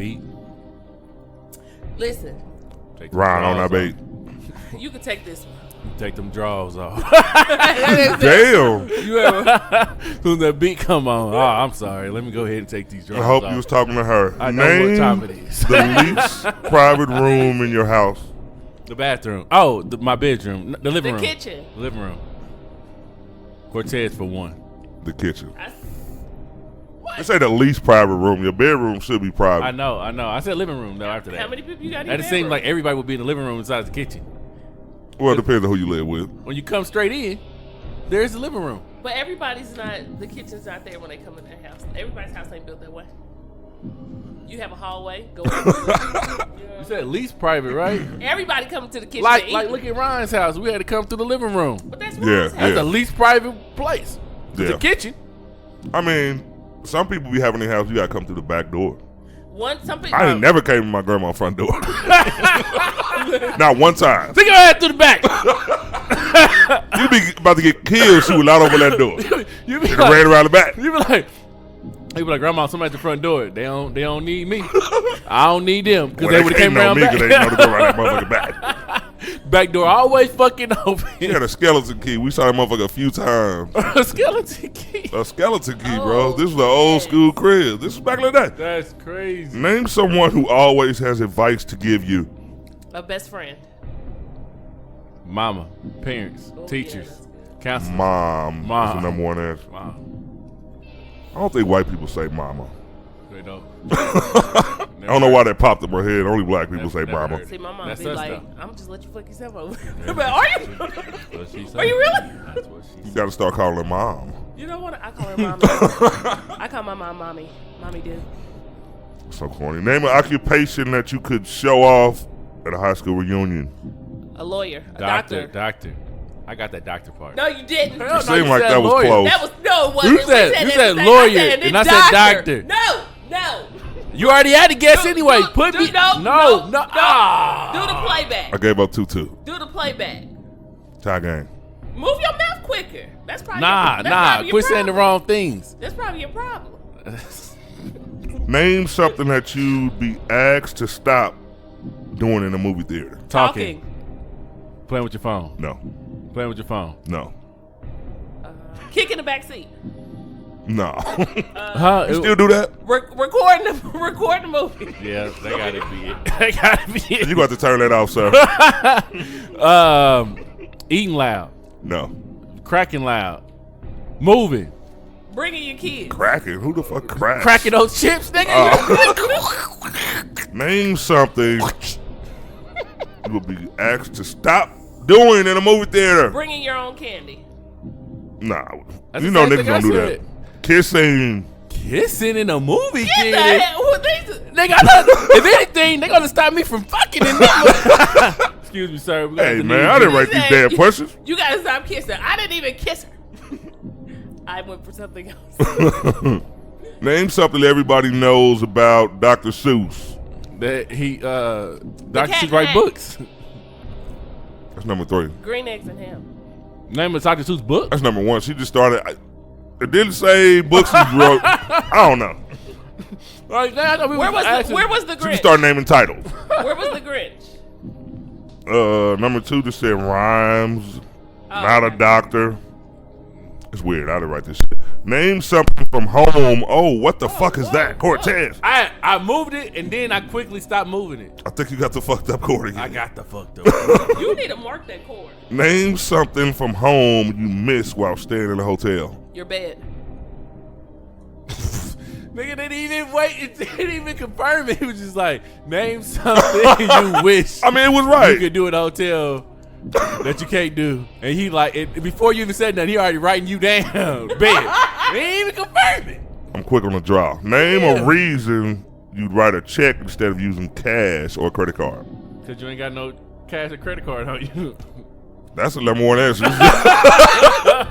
beat. Listen. Ron on that beat. You can take this one. Take them drawers off. Damn. When that beat come on, I'm sorry. Let me go ahead and take these drawers I hope off. you was talking to her. I know what time it is. The least private room in your house. The bathroom. Oh, my bedroom. The living room. The kitchen. The living room. Cortez for one. The kitchen. What? They say the least private room. Your bedroom should be private. I know. I said living room though after that. How many people you got in And it seemed like everybody would be in the living room besides the kitchen. Well, it depends on who you live with. When you come straight in, there's the living room. But everybody's not, the kitchen's not there when they come in their house. Everybody's house ain't built that way. You have a hallway. Go You said least private, right? Everybody coming to the kitchen. Like look at Ryan's house. We had to come through the living room. But that's Ryan's That's the least private place. Yeah. The kitchen. I mean, some people be having their house, you gotta come through the back door. I ain't never came to my grandma's front door. Not one time. Take your ass through the back. You be about to get killed. She was out over that door. You be like, ran around the back. You be like, Grandma, somebody at the front door. They don't need me. I don't need them because they would have came around me back. They know to go around that motherfucker back. Back door always fucking open. She had a skeleton key. We saw that motherfucker a few times. A skeleton key. A skeleton key, bro. This was an old school crib. This was back in the day. That's crazy. Name someone who always has advice to give you. A best friend. Mama, parents, teachers, counselors. Mom is the number one answer. Mom. I don't think white people say mama. They don't. I don't know why that popped in my head. Only black people say mama. See, my mom That's be us, like, though. I'm gonna just let you fuck yourself over. But are you? What she Are you really? That's what she You gotta start calling her mom. You know what? I call her mommy. I call my mom mommy. Mommy do. So corny. Name an occupation that you could show off at a high school reunion. A lawyer. A Doctor. I got that doctor part. No, you didn't. It seemed like that was close. That was no. It wasn't. You said lawyer, and I said doctor. No. You already had to guess anyway. No. Do the playback. I gave up 2-2. Do the playback. Tie game. Move your mouth quicker. That's probably Nah. Quit saying the wrong things. That's probably your problem. Name something that you'd be asked to stop doing in a movie theater. Talking. Playing with your phone. No. Playing with your phone. No. Kick in the back seat. No. You still do that? Recording the movie. Yeah, that gotta be it. That gotta be it. You got to turn that off, sir. Eating loud. No. Cracking loud. Moving. Bringing your kids. Cracking? Who the fuck cracks? Cracking those chips, nigga. Name something you will be asked to stop doing in a movie theater. Bringing your own candy. Nah. That's you the know same niggas thing I don't do said. that. Kissing. Kissing in a movie Get theater. that. If anything, they gonna stop me from fucking in that. Excuse me, sir. Hey, man, I didn't write these damn questions. You gotta stop kissing. I didn't even kiss her. I went for something else. Name something everybody knows about Dr. Seuss. That he Dr. cat Seuss write hat. books. That's number 3. Green eggs and ham. Name of Dr. Seuss book. That's number 1. She just started. It didn't say books he wrote. I don't know. Where was the She Grinch? just started naming titles. Where was the Grinch? Number 2 just said rhymes. Not a doctor. It's weird. I didn't write this shit. Name something from home. Oh, what the fuck is that? Cortez. I moved it and then I quickly stopped moving it. I think you got the fucked up cord again. I got the fucked up. You need to mark that cord. Name something from home you miss while staying in a hotel. Your bed. Nigga didn't even wait. It didn't even confirm it. He was just like, name something you wish. I mean, it was right. You could do at a hotel that you can't do. And he like, before you even said nothing, he already writing you down. Bed. He ain't even confirmed it. I'm quick on the draw. Name a reason you'd write a check instead of using cash or a credit card. Because you ain't got no cash or credit card on you. That's the number 1 answer.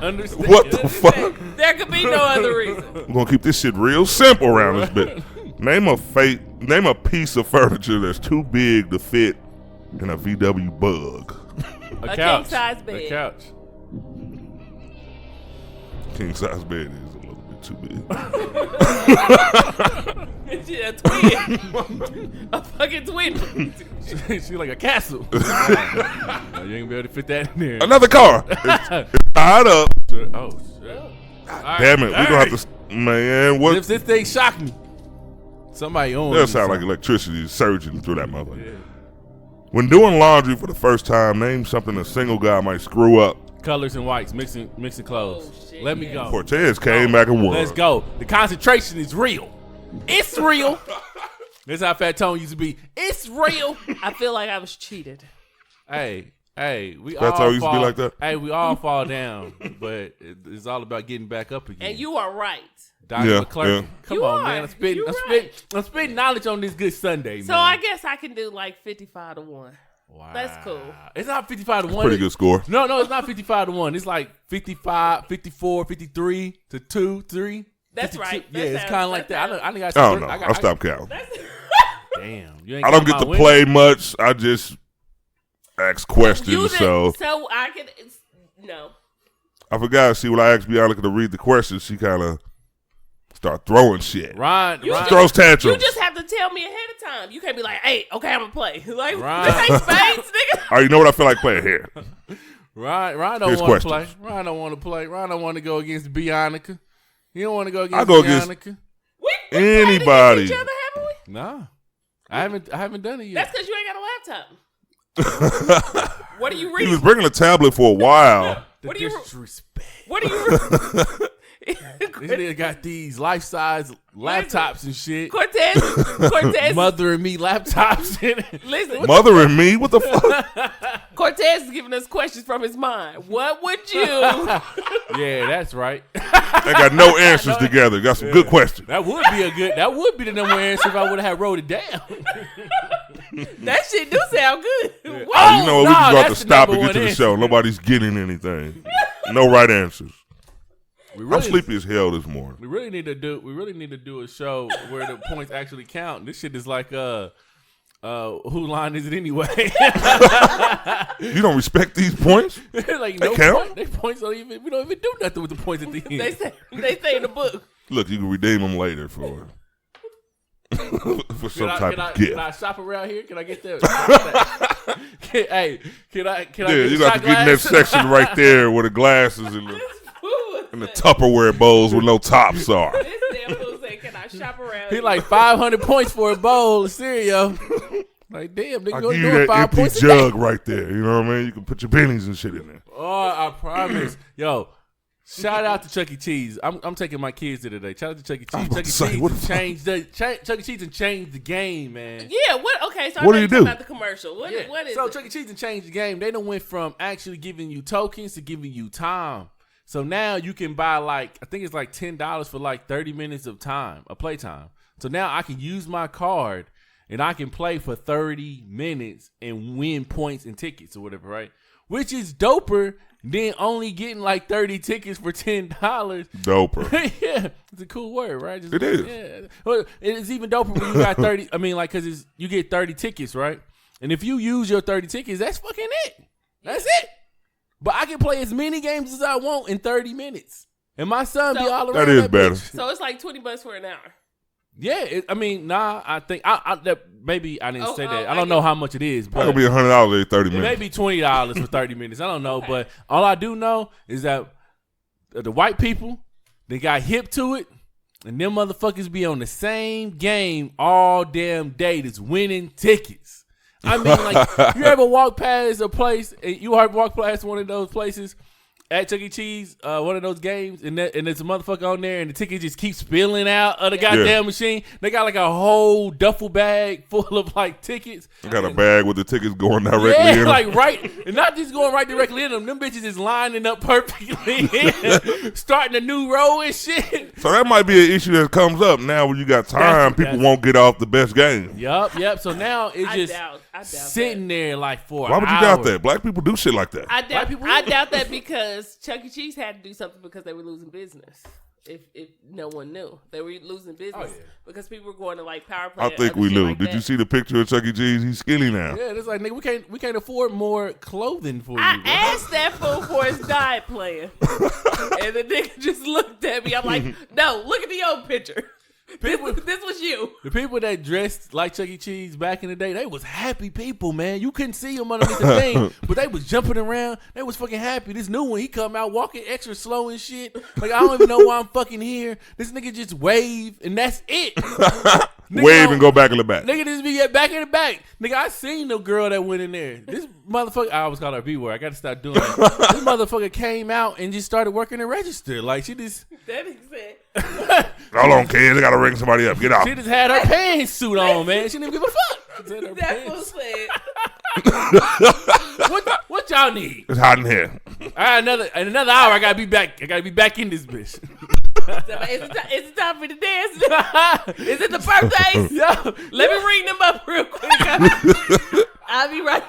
Understand. What the fuck? There could be no other reason. We're going to keep this shit real simple around this bit. Name a piece of furniture that's too big to fit in a VW Bug. A couch. king-size bed. A couch. King size bed is a little bit too big. She a twin. A fucking twin. She like a castle. You ain't gonna be able to fit that in there. Another car. It's tied up. Oh shit! Damn it. We don't have to. Man, what? If this thing shocked me, somebody owns That it, sound so- like electricity surging through that motherfucker. Yeah. When doing laundry for the first time, name something a single guy might screw up. Colors and whites, mixing clothes. Oh, shit, Let me go. Cortez came back and won. Let's go. The concentration is real. It's real. That's how Fat Tone used to be. It's real. I feel like I was cheated. Hey, we Fat all Tone used to fall. be like that? Hey, we all fall down, but it's all about getting back up again. And you are right. Dr. Yeah, McClurkin. yeah. Come You on, are. man. I'm spitting knowledge on this good Sunday, So man. I guess I can do like 55-1. Wow. That's cool. It's not 55-1. Pretty good score. No, it's not 55-1. It's like 55, 54, 53 to 2, 3. That's 52. right. Yeah, it's kind of like that. I think I don't know. I'll stop counting. Damn. You ain't I don't got get to my win? play much. I just ask questions. So I can. No. I forgot. See, when I asked Bianca to read the questions, she kind of start throwing shit. Ryan, Throws tantrums. You just have to tell me ahead of time. You can't be like, hey, okay, I'm going to play. Like, Right. this ain't spades, nigga. Oh, you know what I feel like playing here? Ryan don't Here's want to play. questions. Ryan don't want to play. Ryan don't want to go against Bianca. He don't want to go against I go against Bianca. We Anybody. played against each other, haven't we? Nah. I haven't done it yet. That's because you ain't got a laptop. What are you He reading? was bringing a tablet for a while. The What do you- disrespect. What are you This nigga got these life-size laptops and shit. Cortez, Mother and me laptops in it. listen, Mother and me? What the fuck? Cortez is giving us questions from his mind. What would you? Yeah, that's right. They got no answers together. Got some good questions. That would be the number one answer if I would have wrote it down. That shit do sound good. Yeah. Whoa. Oh, you know what? We just got to that's the stop and number get to one the show. Nobody's getting anything. No right answers. I'm sleepy as hell this morning. We really need to do a show where the points actually count. This shit is like who line is it anyway? You don't respect these points? Like They no count? point. They points don't even. We don't even do nothing with the points at the end. They say in the book. Look, you can redeem them later for for some type of gift. Can I shop around here? Can I get that? Can I Yeah, get you a got shot to get in that glass? section right there where the glasses and the Tupperware bowls with no tops are. This damn fool say, "Can I shop around?" He like 500 points for a bowl of cereal. Like damn, I nigga, give go you doing that 5 empty points a jug day. right there. You know what I mean? You can put your pennies and shit in there. Oh, I promise. Yo, shout out to Chuck E. Cheese. I'm taking my kids there today. Shout out to Chuck E. I was Cheese. about Chuck to E. say, Cheese what has the fuck? changed Chuck E. Cheese and changed the game, man. Yeah. What? Okay. So What do I know you you're do? talking about the commercial. What is So it? Chuck E. Cheese and changed the game. They done went from actually giving you tokens to giving you time. So now you can buy I think it's like $10 for like 30 minutes of time, of play time. So now I can use my card and I can play for 30 minutes and win points and tickets or whatever, right? Which is doper than only getting like 30 tickets for $10. Doper. Yeah, it's a cool word, right? It is. Yeah. Well, it's even doper when you got 30. I mean, like, because you get 30 tickets, right? And if you use your 30 tickets, that's fucking it. That's it. But I can play as many games as I want in 30 minutes. And my son be all around That is better. bitch. So it's like $20 for an hour. Yeah, I think that maybe I didn't say that. I I don't know how much it is, That'll but be $100 every 30 it minutes. may be $20 for 30 minutes. I don't know, but all I do know is that the white people, they got hip to it, and them motherfuckers be on the same game all damn day that's winning tickets. I mean, like, you ever walk past a place, and you ever walk past one of those places at Chuck E. Cheese, one of those games, and there's a motherfucker on there, and the ticket just keeps spilling out of the goddamn machine. They got like a whole duffel bag full of like tickets. I got a bag with the tickets going directly in them. Like right, and not just going right directly in them. Them bitches is lining up perfectly, starting a new row and shit. So that might be an issue that comes up now when you got time. People won't get off the best game. Yep. So now it's I just doubt sitting there like for Why an would you hour. doubt that? Black people do shit like that. I doubt that because Chuck E. Cheese had to do something because they were losing business. If no one knew, they were losing business because people were going to like power play. I think we knew. Did you see the picture of Chuck E. Cheese? He's skinny now. Yeah, it's like, nigga, we can't afford more clothing for you. I bro. asked that fool for his diet plan, and the nigga just looked at me. I'm like, no, look at the old picture. This was you. The people that dressed like Chuck E. Cheese back in the day, they was happy people, man. You couldn't see them underneath the thing, but they was jumping around. They was fucking happy. This new one, he come out walking extra slow and shit. Like, I don't even know why I'm fucking here. This nigga just wave, and that's it. Wave and go back in the back. Nigga just be back in the back. Nigga, I seen the girl that went in there. This motherfucker, I always call her B-word. I got to stop doing that. This motherfucker came out and just started working the register. Like, she just... That nigga said... Hold on, kids. I got to ring somebody up. Get out. She just had her pantsuit on, man. She didn't give a fuck. That's what said. What y'all need? It's hot in here. All right, another hour. I gotta be back. I gotta be back in this bitch. Is it time for the dance? Is it the birthdays? Yo, Let me ring them up real quick. I'll be right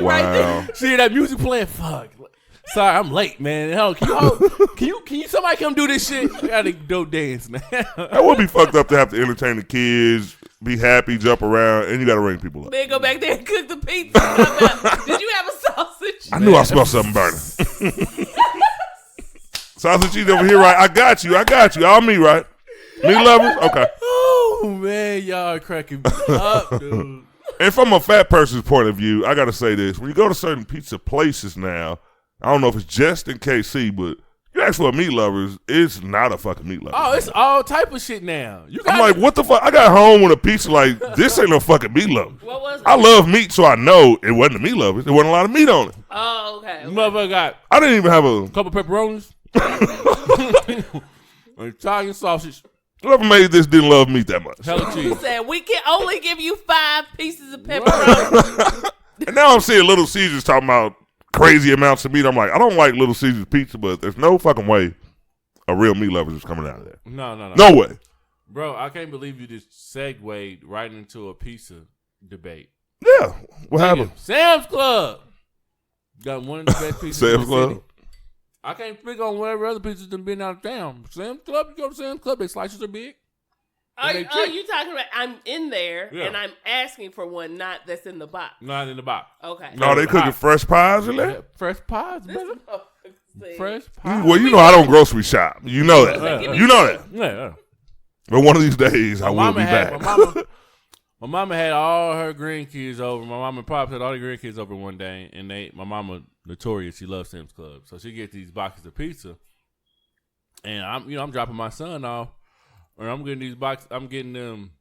there. See that music playing? Fuck. Sorry, I'm late, man. Hell, can you somebody come do this shit? I gotta go dance, man. That would be fucked up to have to entertain the kids, be happy, jump around, and you gotta ring people up. Then go back there and cook the pizza. Did you have a sausage? I knew I smelled something burning. Sausage cheese over here, right? I got you. All me, right? Me lovers? Okay. Oh, man, y'all are cracking me up, dude. And from a fat person's point of view, I gotta say this. When you go to certain pizza places now, I don't know if it's just in KC, but you ask for a meat lovers, it's not a fucking meat lover. Oh, it's all type of shit now. I'm like, what the fuck? I got home with a pizza like, this ain't no fucking meat lover. What was it? I love meat, so I know it wasn't a meat lover. There wasn't a lot of meat on it. Oh, okay. Motherfucker got I didn't even have a couple pepperonis. Italian sausage. Whoever made this didn't love meat that much. Hella He cheese. said, we can only give you 5 pieces of pepperoni. And now I'm seeing Little Caesars talking about crazy amounts of meat. I'm like, I don't like Little Caesars pizza, but there's no fucking way a real meat lover is coming out of there. No. No way. Bro, I can't believe you just segued right into a pizza debate. Yeah. What happened? Sam's Club got one of the best pizzas in Sam's the Club? city. I can't speak on whatever other pizzas done been out of town. Sam's Club, you go to Sam's Club, their slices are big. Are you talking about I'm in there Yeah. and I'm asking for one, not that's in the box? Not in the box. Okay. No, they cooking fresh pies in there? Yeah, fresh pies, brother. Fresh pies. Well, you know I don't grocery shop. You know that. You know that. Yeah. But one of these days, I will be back. My mama had all her grandkids over. My mama and pops had all the grandkids over one day, and my mama notorious. She loves Sam's Club, so she gets these boxes of pizza, and I'm dropping my son off, and I'm getting these boxes. I'm getting them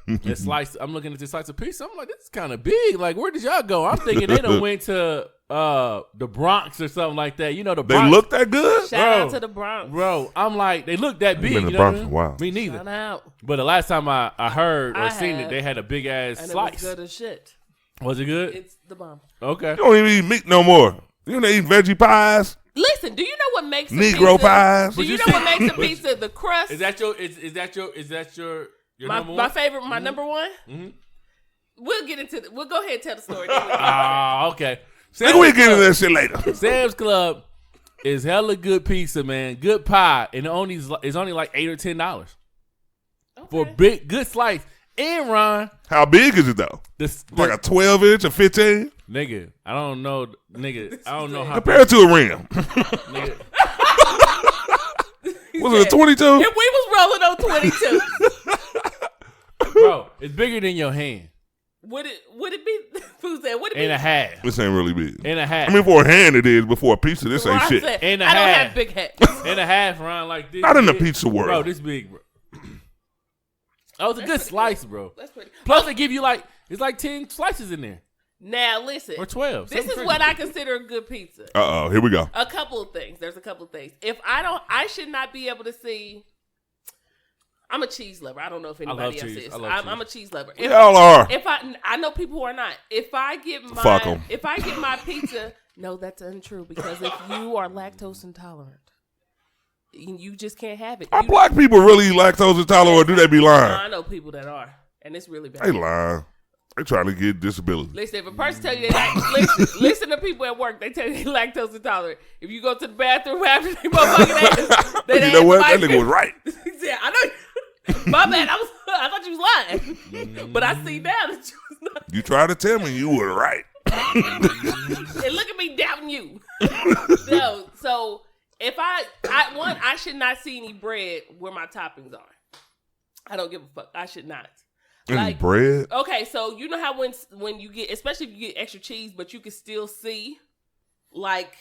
a slice. I'm looking at this slice of pizza. I'm like, this is kind of big. Like, where did y'all go? I'm thinking they done went to the Bronx or something like that. You know, the Bronx. They look that good? Shout out to the Bronx. Bro, I'm like, they look that big. Been in You the know Bronx what I mean? a while. Me neither. Shout out. But the last time I heard or I seen had, it, they had a big ass And slice. it was good as shit. Was it good? It's the bomb. Okay. You don't even eat meat no more. You don't eat veggie pies, Listen, do you know what makes a Negro pizza? pies. Do you know what makes a pizza? The crust. Is that your number one? my favorite? My number one. Mm-hmm. We'll get into. We'll go ahead and tell the story. Okay. Nigga, we get into that shit later. Sam's Club is hella good pizza, man. Good pie, and it's only like $8 or $10 for a big good slice. And Ron, How big is it though? Like a 12-inch or 15? nigga, I don't know how. Compare it to a rim. Nigga, Was it a 22? If we was rolling on 22, bro, it's bigger than your hand. would it be? Who's that? Would it And be? a half. This ain't really big. And a half. I mean, for a hand it is, but for a pizza, this ain't Ron shit. said, And a I don't half. have big heads. And a half, Ron, like this. Not in the big. pizza world. Bro, this big, bro. That was a good slice, bro. That's pretty. Plus, they give you it's like 10 slices in there. Now listen. Or 12. This is what I consider a good pizza. Uh-oh, here we go. A couple of things. There's a couple of things. I should not be able to see. I'm a cheese lover. I don't know if anybody else cheese. is. I love I'm a cheese lover. If, Y'all are. if I know people who are not. If I get Fuck 'em. my pizza, no, that's untrue because if you are lactose intolerant, you just can't have it. Are black people really lactose intolerant or do they be lying? I know people that are, and it's really bad. They lying. They trying to get disability. Listen, if a person tell you listen to people at work, they tell you they lactose intolerant. If you go to the bathroom after they motherfucking ass, You know what? That nigga was right. Yeah, I know. My bad. I thought you was lying, but I see now that you was not. You tried to tell me you were right. And look at me doubting you. No, so if I should not see any bread where my toppings are. I don't give a fuck. I should not. And bread. Okay, so you know how when you get, especially if you get extra cheese, but you can still see, like.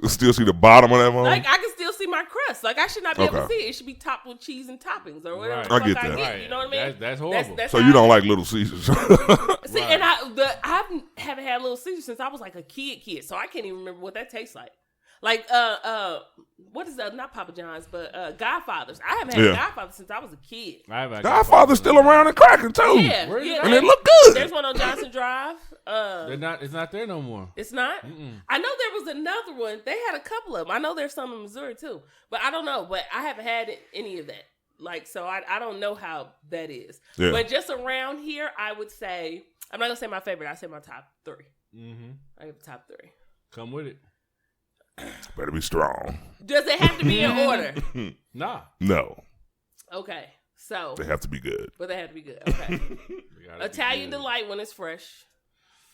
Still see the bottom of that one? Like, I can still see my crust. Like, I should not be able to see it. It should be topped with cheese and toppings or whatever. Right. I get that. Right. You know what I mean? That's horrible. That's so you don't like Little Caesars. See, and I haven't had Little Caesars since I was like a kid, so I can't even remember what that tastes like. Like, what is that? Not Papa John's, but Godfather's. I haven't had Godfather since I was a kid. Godfather's still around and cracking, too. Yeah. And it look good. There's one on Johnson Drive. It's not there no more. It's not? Mm-mm. I know there was another one. They had a couple of them. I know there's some in Missouri, too. But I don't know. But I haven't had any of that. Like, so I don't know how that is. Yeah. But just around here, I would say, I'm not going to say my favorite. I say my top 3. Mm-hmm. I give top 3. Come with it. Better be strong. Does it have to be in order? Nah. No. Okay. So. They have to be good. But they have to be good. Okay. Italian Delight when it's fresh.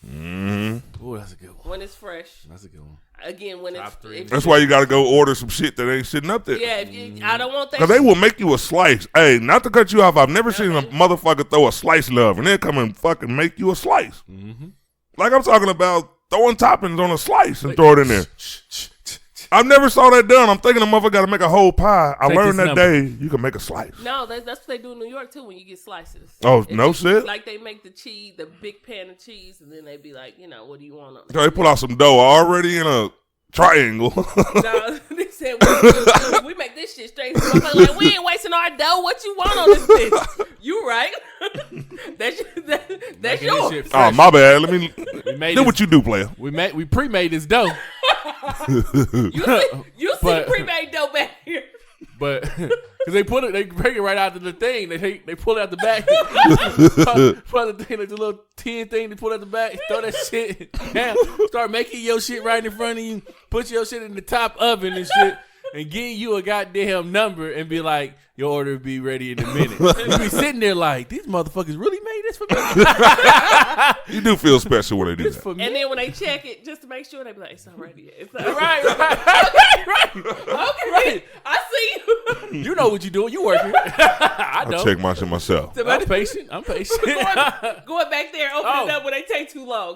Mm-hmm. Oh, that's a good one. When it's fresh. That's a good one. Again, when top it's... That's why you got to go order some shit that ain't sitting up there. Yeah, I don't want that. Because they will make you a slice. Hey, not to cut you off, I've never seen a motherfucker throw a slice love and then come and fucking make you a slice. Mm-hmm. Like I'm talking about throwing toppings on a slice and throw it in there. I've never saw that done. I'm thinking the motherfucker got to make a whole pie. I learned that day you can make a slice. No, that's what they do in New York too when you get slices. Oh, no shit? Like they make the cheese, the big pan of cheese, and then they be like, what do you want on it? So they pull out some dough already in a triangle. No, they said, we make this shit straight. So I'm like, we ain't wasting our dough. What you want on this bitch? You right. That's yours. Oh, my bad. Let me do what you do, player. We pre-made this dough. you see pre-made dough back here. But because they bring it right out of the thing. They pull it out the back. pull out the thing, like the little tin thing. They pull it out the back, throw that shit down. Start making your shit right in front of you. Put your shit in the top oven and shit. And give you a goddamn number and be like, your order will be ready in a minute. You be sitting there like, these motherfuckers really made this for me. You do feel special when they do that. And then when they check it, just to make sure, they be like, it's not ready yet. It's not right. Okay. I see you. You know what you're doing. You working. I don't. Check my shit myself. I'm patient. Going back there, open it up when they take too long.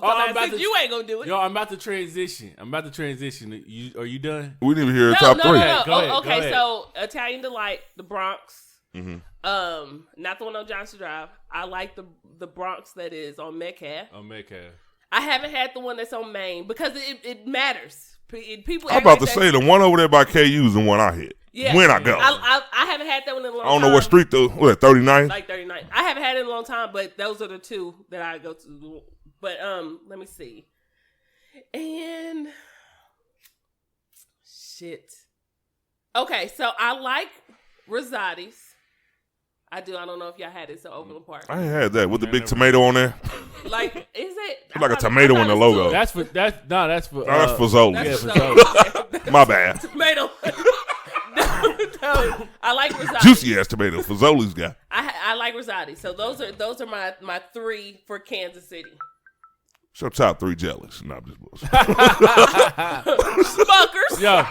You ain't going to do it. Yo, I'm about to transition. Are you done? We didn't even hear top 3. No. Go ahead. Okay, so Italian Delight, the Bronx. Mm-hmm. Not the one on Johnson Drive. I like the Bronx that is on Metcalf. Metcalf. I haven't had the one that's on Main because it matters. People. I'm about to say the one over there by KU is the one I hit. Yeah. When I go. I haven't had that one in a long time. I don't know what street though. What, 39? Like 39. I haven't had it in a long time, but those are the two that I go to. But let me see. And shit. Okay, so I like Rosati's. I do. I don't know if y'all had it. So Overland Park. I ain't had that with the big tomato on there. Like, is it? It's like a tomato on the logo. That's for That's Fazoli's. for Fazoli's. My bad. Tomato. No, I like Rosati's. Juicy ass tomato. Fazoli's got. I like Rosati's. So those are my 3 for Kansas City. So top 3 jealous. No, I'm just bullshit. Smuckers. Yeah.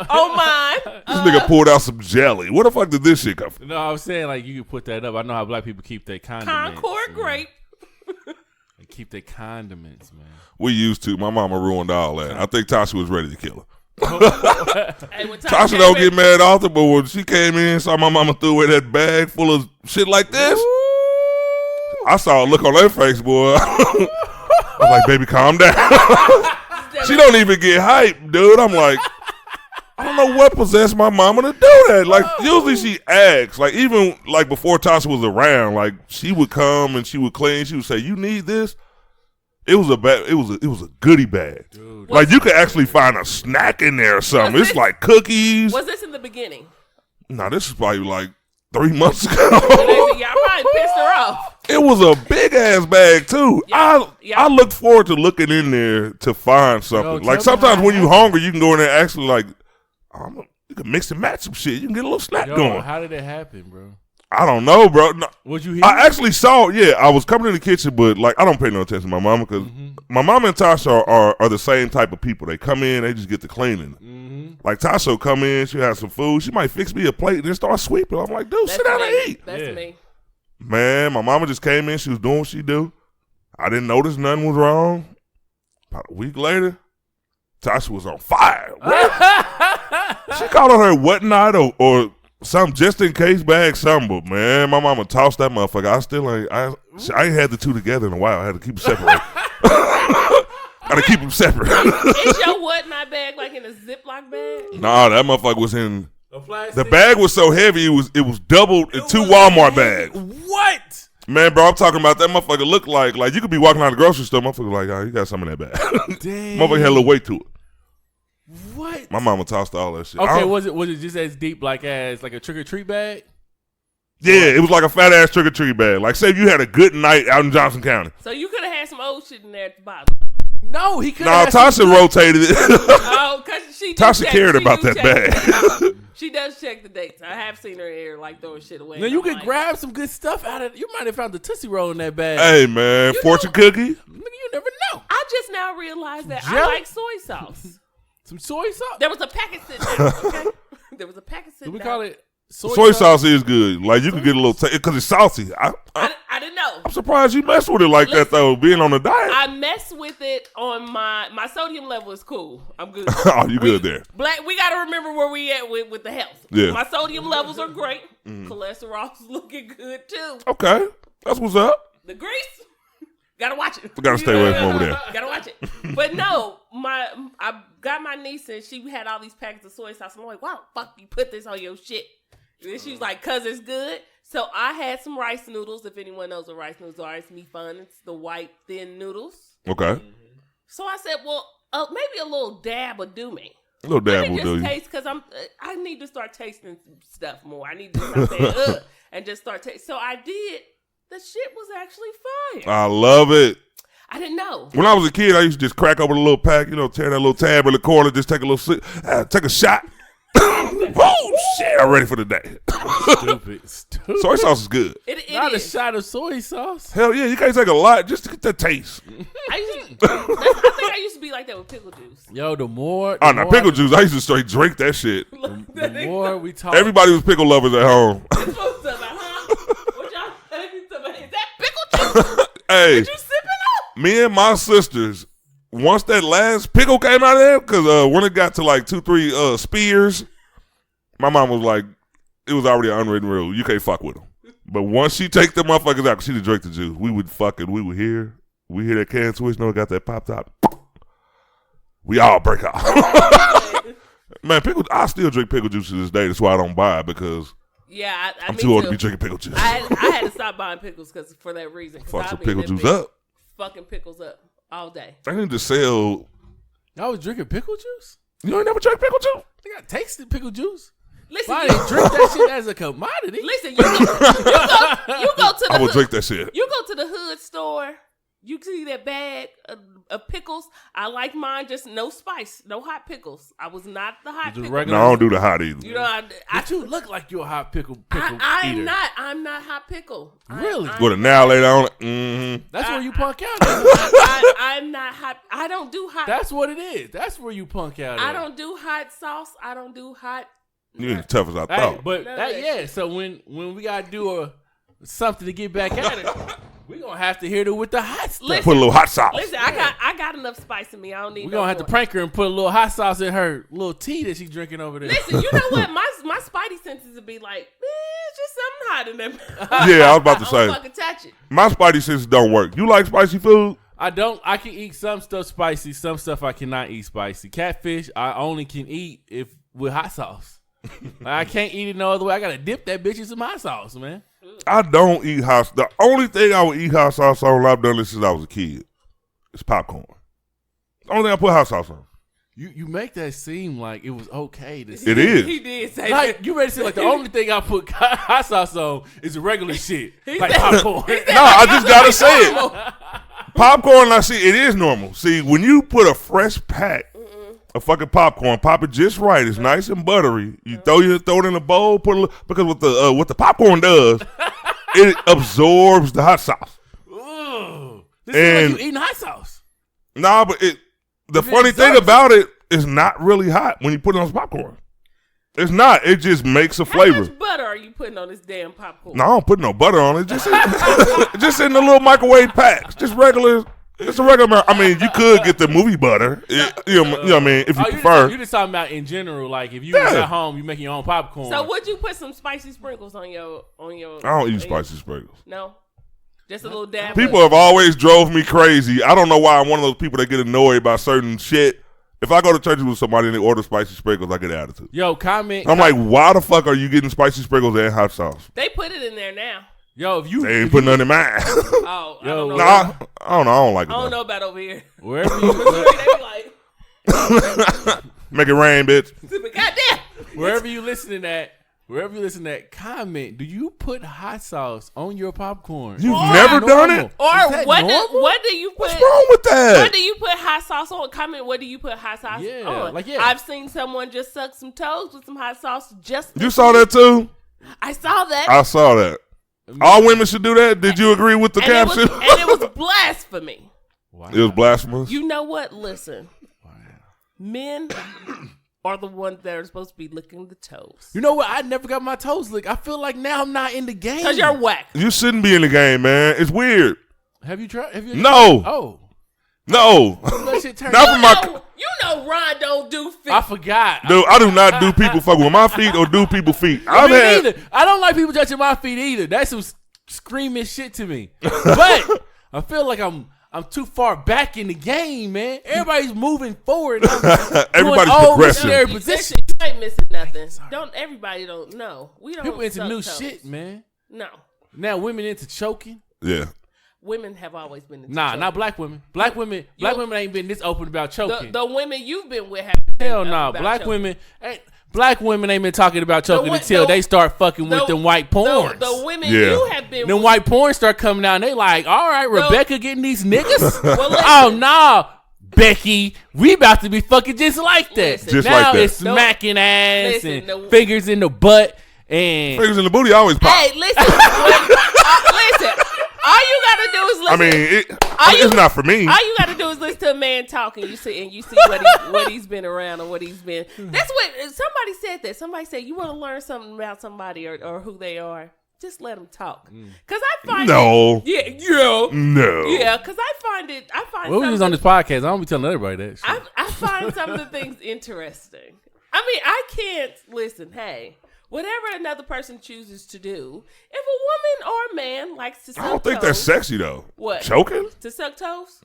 Oh mine. This nigga pulled out some jelly. Where the fuck did this shit come from? No, I was saying like you could put that up. I know how black people keep their condiments. Concord grape. They keep their condiments, man. We used to. My mama ruined all that. I think Tasha was ready to kill her. Hey, Tasha don't get mad often, but when she came in, saw my mama threw away that bag full of shit like this. I saw a look on her face, boy. I was like, baby, calm down. She don't even get hyped, dude. I'm like, I don't know what possessed my mama to do that. Like, usually she asks. Like, even like before Tasha was around, like she would come and she would clean. She would say, "You need this." It was a bag. It was a goodie bag. Dude. Like you could actually find a snack in there or something. It's like cookies. Was this in the beginning? No, this is probably like 3 months ago. Y'all probably pissed her off. It was a big ass bag too. I look forward to looking in there to find something. Like sometimes when you hungry, you can go in there and actually like, you can mix and match some shit. You can get a little snack going. How did it happen, bro? I don't know, bro. No, Was you here? I actually saw. Yeah, I was coming in the kitchen, but like I don't pay no attention to my mama because my mama and Tasha are the same type of people. They come in, they just get the cleaning. Like Tasha will come in, she has some food, she might fix me a plate and then start sweeping. I'm like, dude, sit down and eat. That's me. Man, my mama just came in, she was doing what she do. I didn't notice nothing was wrong. About a week later, Tasha was on fire. She called on her whatnot or some just in case bag, something. But man, my mama tossed that motherfucker. I still ain't. I ain't had the two together in a while. I had to keep them separate. I had to keep them separate. Is your whatnot bag like in a Ziploc bag? Nah, that motherfucker was in. The bag was so heavy it was doubled in 2 Walmart bags. What? Man, bro, I'm talking about that motherfucker looked like you could be walking out of the grocery store, motherfucker like, oh, you got some in that bag. Damn. Motherfucker had a little weight to it. What? My mama tossed all that shit. Okay, was it just as deep as like a trick or treat bag? Yeah, it was like a fat ass trick or treat bag. Like say if you had a good night out in Johnson County. So you could have had some old shit in there at the bottom. No, he couldn't. Nah, Tasha rotated it. Oh, because she Tasha cared about that bag. She does check the dates. I have seen her here like throwing shit away. Now you could grab some good stuff out of it. You might have found the Tootsie Roll in that bag. Hey man, fortune cookie. Nigga, you never know. I just now realized that Jelly? I like soy sauce. Some soy sauce. There was a packet sitting there, okay? There was a packet sitting Do we there. call it Soy sauce is good. Like you can get a little because it's salty. I didn't know. I'm surprised you mess with it like that though. Being on a diet. I mess with it on my sodium level is cool. I'm good. Oh, you good there? We got to remember where we at with the health. Yeah. My sodium levels are great. Cholesterol's looking good too. Okay, that's what's up. The grease, gotta watch it. We gotta stay away from over there. Gotta watch it. But no, I got my niece and she had all these packets of soy sauce. I'm like, why the fuck you put this on your shit? And she was like, cause it's good. So I had some rice noodles. If anyone knows what rice noodles are, it's me fun. It's the white thin noodles. Okay. So I said, well, maybe a little dab will do me. A little dab will just do you. taste because I need to start tasting stuff more. I need to start saying ugh and just start tasting. So I did. The shit was actually fire. I love it. I didn't know. When I was a kid, I used to just crack open a little pack, tear that little tab in the corner, just take a little take a shot. Oh shit! I'm ready for the day. Stupid. Soy sauce is good. It Not is. a shot of soy sauce. Hell yeah, you can't take a lot just to get that taste. I think I used to be like that with pickle juice. Yo, the more. Pickle juice. I used to straight drink that shit. The more we talk. Everybody was pickle lovers at home. What y'all talking about? Is that pickle juice? Hey, What you sipping on? me and my sisters, once that last pickle came out of there, because when it got to like 2-3 spears, my mom was like, it was already an unwritten rule. You can't fuck with them. But once she take the motherfuckers out, she did drink the juice. We would hear that can switch, it got that pop top. We all break off. Man, I still drink pickle juice to this day. That's why I don't buy it because I'm too old to be drinking pickle juice. I had to stop buying pickles for that reason. Fuck some pickle juice up. Fucking pickles up all day. I need to sell. Y'all was drinking pickle juice? You ain't never drank pickle juice? I think I tasted pickle juice. Listen, Why didn't drink that shit as a commodity? Listen, you go to the I will hood. drink that shit. You go to the hood store. You see that bag of pickles. I like mine, just no spice, no hot pickles. I was not the hot pickle. No, I don't do the hot either. I you look like you're a hot pickle I'm eater. not. I'm not hot pickle. Really? With a now later on it. Mm-hmm. That's where you punk out. I'm not hot. I don't do hot. That's what it is. That's where you punk out. I don't do hot sauce. I don't do hot. You ain't as tough as I Hey, thought. but so when we gotta do something to get back at it, we gonna have to hit her with the hot stuff. Listen, Put a little hot sauce. Listen, I got enough spice in me. I don't need. We're gonna have to prank her and put a little hot sauce in her little tea that she's drinking over there. Listen, you know what? My spidey senses would be like, it's just something hot in there. Yeah, I was about to say. Don't fucking touch it. My spidey senses don't work. You like spicy food? I don't. I can eat some stuff spicy. Some stuff I cannot eat spicy. Catfish I only can eat with hot sauce. I can't eat it no other way. I gotta dip that bitch in some hot sauce, man. I don't eat hot sauce. The only thing I would eat hot sauce on, I've done this since I was a kid, is popcorn. The only thing I put hot sauce on. You make that seem like it was okay to say. It is. He did say Like that. you ready to say like the only thing I put hot sauce on is the regular shit, like popcorn. No, I just gotta say it. Popcorn, it is normal. See, when you put a fresh pack a fucking popcorn. Pop it just right. It's nice and buttery. You throw it in a bowl. Because what the popcorn does, it absorbs the hot sauce. Ooh, this is like you eating hot sauce. Nah, but the funny thing about it is not really hot when you put it on some popcorn. It's not. It just makes a flavor. How much butter are you putting on this damn popcorn? No, I don't put no butter on it. Just in the little microwave packs. Just regular. It's a regular. I mean, you could get the movie butter. You know what I mean? If you prefer. You're just talking about in general. Like if you was at home, you making your own popcorn. So would you put some spicy sprinkles on your? I don't eat spicy sprinkles. No. Just a little dab. People have always drove me crazy. I don't know why I'm one of those people that get annoyed by certain shit. If I go to church with somebody and they order spicy sprinkles, I get attitude. Yo, comment. I'm like, why the fuck are you getting spicy sprinkles and hot sauce? They put it in there now. Yo, they ain't putting none in mine. Oh, I don't know. Nah, I don't know. I don't like it. I don't know about over here. Wherever you they be like, make it rain, bitch. Goddamn. Wherever you listening at, comment. Do you put hot sauce on your popcorn? You've never done it? Or what do you put? What's wrong with that? What do you put hot sauce on? Comment. What do you put hot sauce on? I've seen someone just suck some toes with some hot sauce. You saw that too? I saw that. I saw that. All women should do that. Did you agree with the caption? And it was blasphemy. Wow. It was blasphemous. You know what? Listen, men are the ones that are supposed to be licking the toes. You know what? I never got my toes licked. I feel like now I'm not in the game. Because you're whack. You shouldn't be in the game, man. It's weird. Have you tried? No. Oh. No. You know Ron don't do feet. I forgot. Dude, I do not do people fuck with my feet or do people feet. I don't like people touching my feet either. That's some screaming shit to me. But I feel like I'm too far back in the game, man. Everybody's moving forward. Everybody's progressing. Position. You ain't missing nothing. Everybody don't know. We don't. People into new toes. shit, man. No. Now women into choking. Yeah. Women have always been into choking. Not black women. Black women ain't been this open about choking. The women you've been with have hell no. Black women ain't been talking about choking until they start fucking with them white porns. The women you have been them with. white porns start coming out and they like, all right, Rebecca getting these niggas? Oh no. Becky, we about to be fucking just like that. Just now like that. It's smacking ass and fingers in the butt and fingers in the booty always pop. Hey, listen. Listen. All you gotta do is listen. I mean, it's not for me. All you gotta do is listen to a man talk, and you see what he's been around or what he's been. That's what somebody said. That somebody said you want to learn something about somebody or who they are. Just let them talk. Cause I find no. Because I find. Well, we was on this podcast. I don't be telling everybody that shit. I find some of the things interesting. I mean, I can't listen. Hey. Whatever another person chooses to do, if a woman or a man likes to suck toes. I don't think that's sexy, though. What? Choking? To suck toes?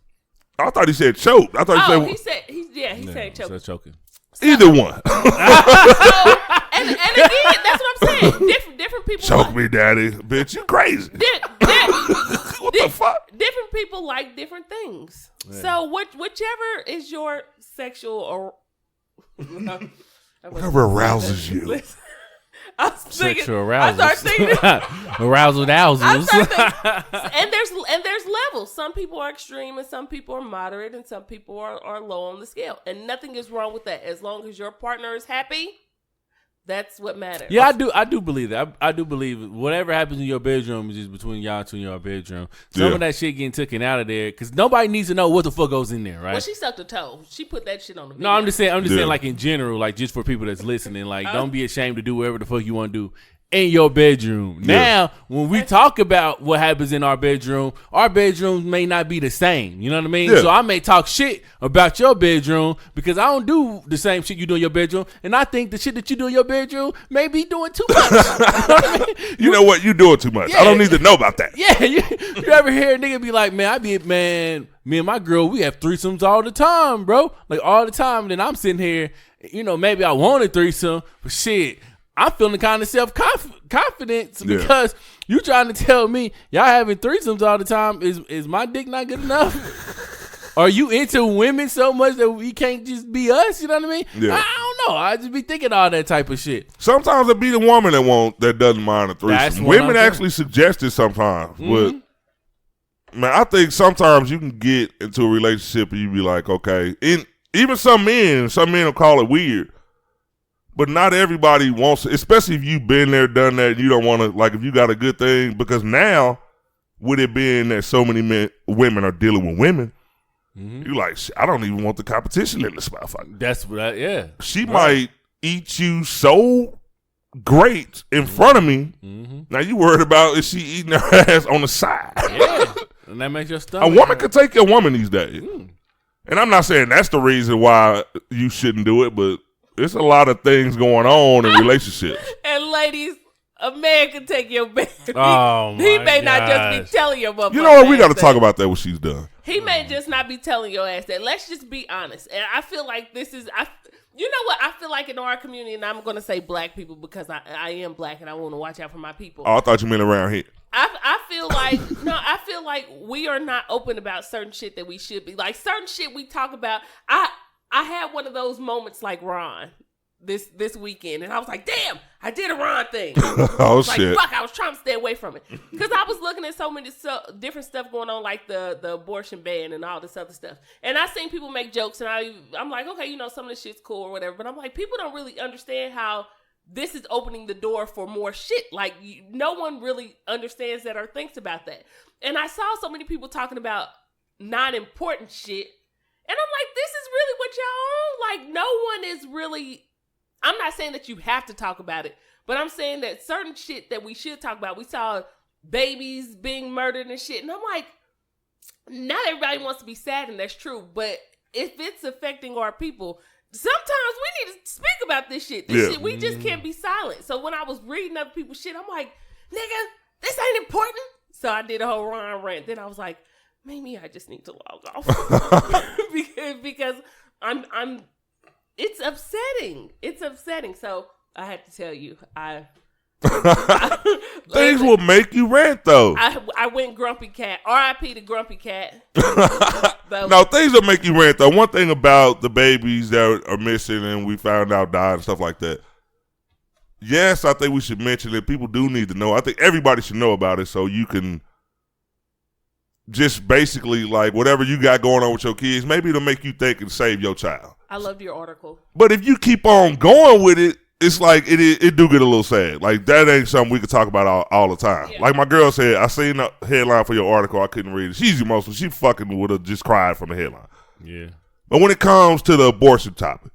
I thought he said choke. I thought he said choking. Said choking. Either one. And again, that's what I'm saying. Different people. Choke me, daddy. Bitch, you crazy. What the fuck? Different people like different things. Yeah. So whichever is your sexual or whatever arouses you. Sexual arousal. I start thinking arousal dowsels. And there's levels. Some people are extreme and some people are moderate and some people are low on the scale. And nothing is wrong with that. As long as your partner is happy, that's what matters. Yeah, I do believe that. I do believe whatever happens in your bedroom is just between y'all two in your bedroom. Some of that shit getting taken out of there because nobody needs to know what the fuck goes in there, right? Well, she sucked a toe. She put that shit on the video. No, I'm just saying like in general, like just for people that's listening, like don't be ashamed to do whatever the fuck you want to do in your bedroom. Now, when we talk about what happens in our bedrooms may not be the same. You know what I mean? Yeah. So I may talk shit about your bedroom because I don't do the same shit you do in your bedroom. And I think the shit that you do in your bedroom may be doing too much. You know what I mean? You know what? You doing too much. Yeah. I don't need to know about that. Yeah. You ever hear a nigga be like, me and my girl, we have threesomes all the time, bro. Like all the time. And then I'm sitting here, maybe I want a threesome, but shit, I'm feeling kind of self-confidence because you trying to tell me y'all having threesomes all the time. Is my dick not good enough? Are you into women so much that we can't just be us? You know what I mean? Yeah. I don't know. I just be thinking all that type of shit. Sometimes it be the woman that doesn't mind a threesome. Women actually suggest it sometimes. Mm-hmm. But man, I think sometimes you can get into a relationship and you be like, okay, Even some men will call it weird. But not everybody wants it, especially if you've been there, done that, and you don't want to, like, if you got a good thing. Because now, with it being that so many women are dealing with women, you like, I don't even want the competition in this motherfucker. That's what, yeah. She might eat you so great in front of me. Now you worried about is she eating her ass on the side? Yeah, and that makes your stomach. A woman could take your woman these days. And I'm not saying that's the reason why you shouldn't do it, but there's a lot of things going on in relationships. And ladies, a man can take your baby. Oh, he may not just be telling your motherfucker. You know what? We got to talk about that when she's done. He may just not be telling your ass that. Let's just be honest. And I feel like this is, you know what? I feel like in our community, and I'm going to say black people because I am black and I want to watch out for my people. Oh, I thought you meant around here. I feel like, I feel like we are not open about certain shit that we should be. Like certain shit we talk about. I had one of those moments like Ron this weekend, and I was like, damn, I did a Ron thing. Oh, shit. Like, fuck, I was trying to stay away from it. Because I was looking at so many different stuff going on, like the abortion ban and all this other stuff. And I seen people make jokes, and I'm like, okay, some of this shit's cool or whatever. But I'm like, people don't really understand how this is opening the door for more shit. Like, no one really understands that or thinks about that. And I saw so many people talking about non-important shit. And I'm like, this is really what y'all own? Like, no one is really... I'm not saying that you have to talk about it, but I'm saying that certain shit that we should talk about. We saw babies being murdered and shit. And I'm like, not everybody wants to be sad, and that's true. But if it's affecting our people, sometimes we need to speak about this shit. This shit, we just can't be silent. So when I was reading other people's shit, I'm like, nigga, this ain't important. So I did a whole Ron rant. Then I was like, maybe I just need to log off. because I'm it's upsetting. It's upsetting. So I had to tell you, things will make you rant though. I went grumpy cat. R.I.P. to grumpy cat. No, things will make you rant though. One thing about the babies that are missing and we found out died and stuff like that. Yes, I think we should mention it. People do need to know. I think everybody should know about it so you can just basically, like, whatever you got going on with your kids, maybe it'll make you think and save your child. I loved your article. But if you keep on going with it, it's like it do get a little sad. Like, that ain't something we could talk about all the time. Yeah. Like my girl said, I seen the headline for your article. I couldn't read it. She's emotional. She fucking would have just cried from the headline. Yeah. But when it comes to the abortion topic,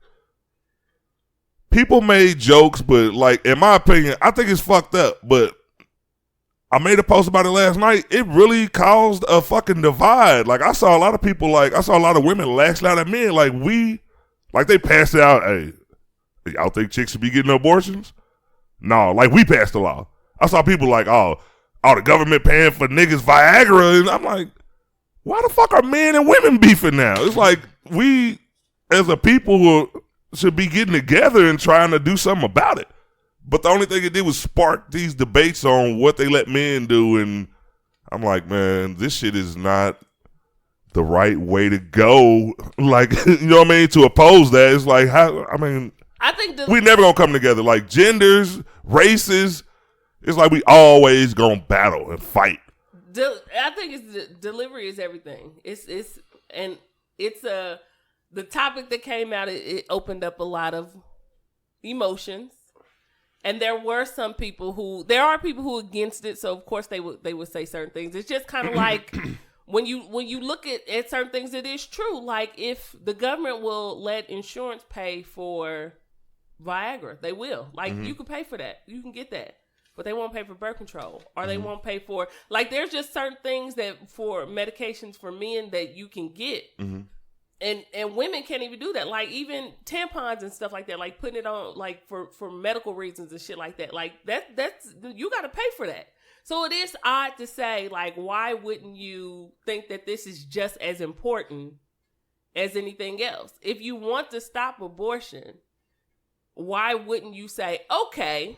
people made jokes, but, like, in my opinion, I think it's fucked up. But I made a post about it last night. It really caused a fucking divide. Like, I saw a lot of people, I saw a lot of women lashing out at men. Like they passed it out. Hey, y'all think chicks should be getting abortions? No, like we passed the law. I saw people like, oh, the government paying for niggas Viagra. And I'm like, why the fuck are men and women beefing now? It's like we, as a people, should be getting together and trying to do something about it. But the only thing it did was spark these debates on what they let men do. And I'm like, man, this shit is not the right way to go. Like, you know what I mean? To oppose that, it's like, I think we never gonna come together. Like, genders, races, it's like we always gonna battle and fight. I think delivery is everything. The topic that came out, it opened up a lot of emotions. And there are people who are against it, so of course they would say certain things. It's just kind of like when you look at certain things, it is true. Like, if the government will let insurance pay for Viagra, they will. Like, you can pay for that. You can get that. But they won't pay for birth control. Or they won't pay for, like, there's just certain things that for medications for men that you can get. And women can't even do that. Like, even tampons and stuff like that, like putting it on, like, for medical reasons and shit like that. Like, that's you got to pay for that. So it is odd to say, like, why wouldn't you think that this is just as important as anything else? If you want to stop abortion, why wouldn't you say, okay,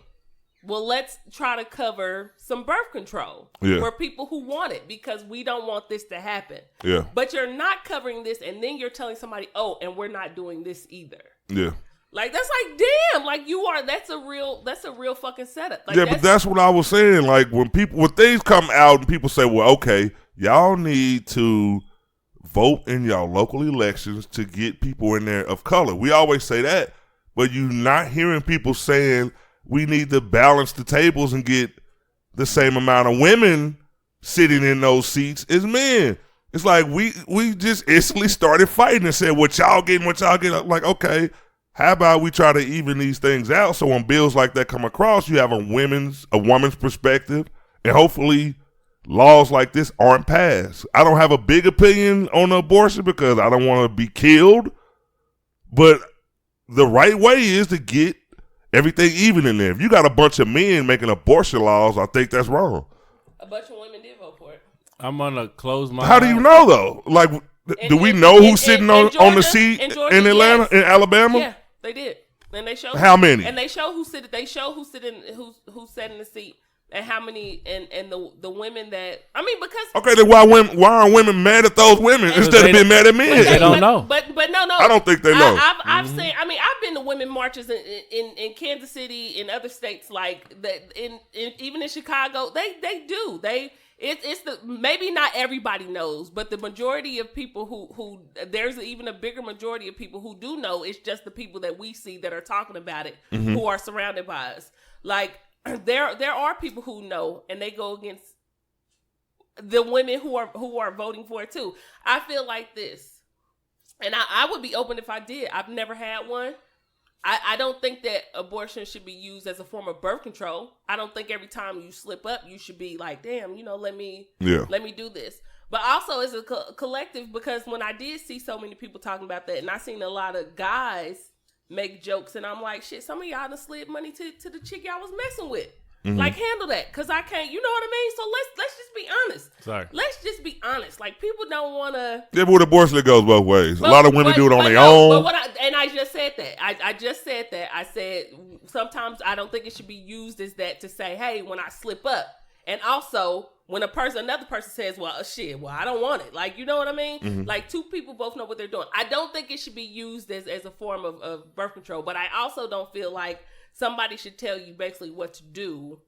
well, let's try to cover some birth control for people who want it, because we don't want this to happen. Yeah. But you're not covering this, and then you're telling somebody, oh, and we're not doing this either. Yeah. Like, that's like, damn, like, that's a real fucking setup. Like, but that's what I was saying. Like, when things come out and people say, well, okay, y'all need to vote in y'all local elections to get people in there of color. We always say that, but you're not hearing people saying we need to balance the tables and get the same amount of women sitting in those seats as men. It's like we just instantly started fighting and said, what y'all getting. I'm like, okay, how about we try to even these things out so when bills like that come across, you have a woman's perspective, and hopefully laws like this aren't passed. I don't have a big opinion on abortion because I don't want to be killed, but the right way is to get everything even in there. If you got a bunch of men making abortion laws, I think that's wrong. A bunch of women did vote for it. I'm gonna close my. How do you know though? Like, do we know who's sitting on the seat in Atlanta, yes. in Alabama? Yeah, they did. And they showed how many. And they show who sit. They show who sat in the seat and how many. And the women that because okay, then why aren't women mad at those women instead of being mad at men? They don't know. But no. I don't think they know. I've seen. I've been to women marches in Kansas City, in other states like that. Even in Chicago, they do. It's the maybe not everybody knows, but the majority of people who there's even a bigger majority of people who do know. It's just the people that we see that are talking about it, who are surrounded by us. Like there are people who know, and they go against the women who are voting for it too. I feel like this, and I would be open if I did. I've never had one. I don't think that abortion should be used as a form of birth control. I don't think every time you slip up, you should be like, damn, let me do this. But also as a collective, because when I did see so many people talking about that, and I seen a lot of guys make jokes, and I'm like, shit, some of y'all done slid money to the chick y'all was messing with. Mm-hmm. Like, handle that, because I can't, you know what I mean? So let's just be honest. Sorry. Let's just be honest. Like, people don't want to. Yeah, but abortion goes both ways. A lot of women do it on their own. I just said that. I just said that. I said sometimes I don't think it should be used as that to say, hey, when I slip up. And also, when another person says, well, I don't want it. Like, you know what I mean? Mm-hmm. Like, two people both know what they're doing. I don't think it should be used as a form of birth control. But I also don't feel like somebody should tell you basically what to do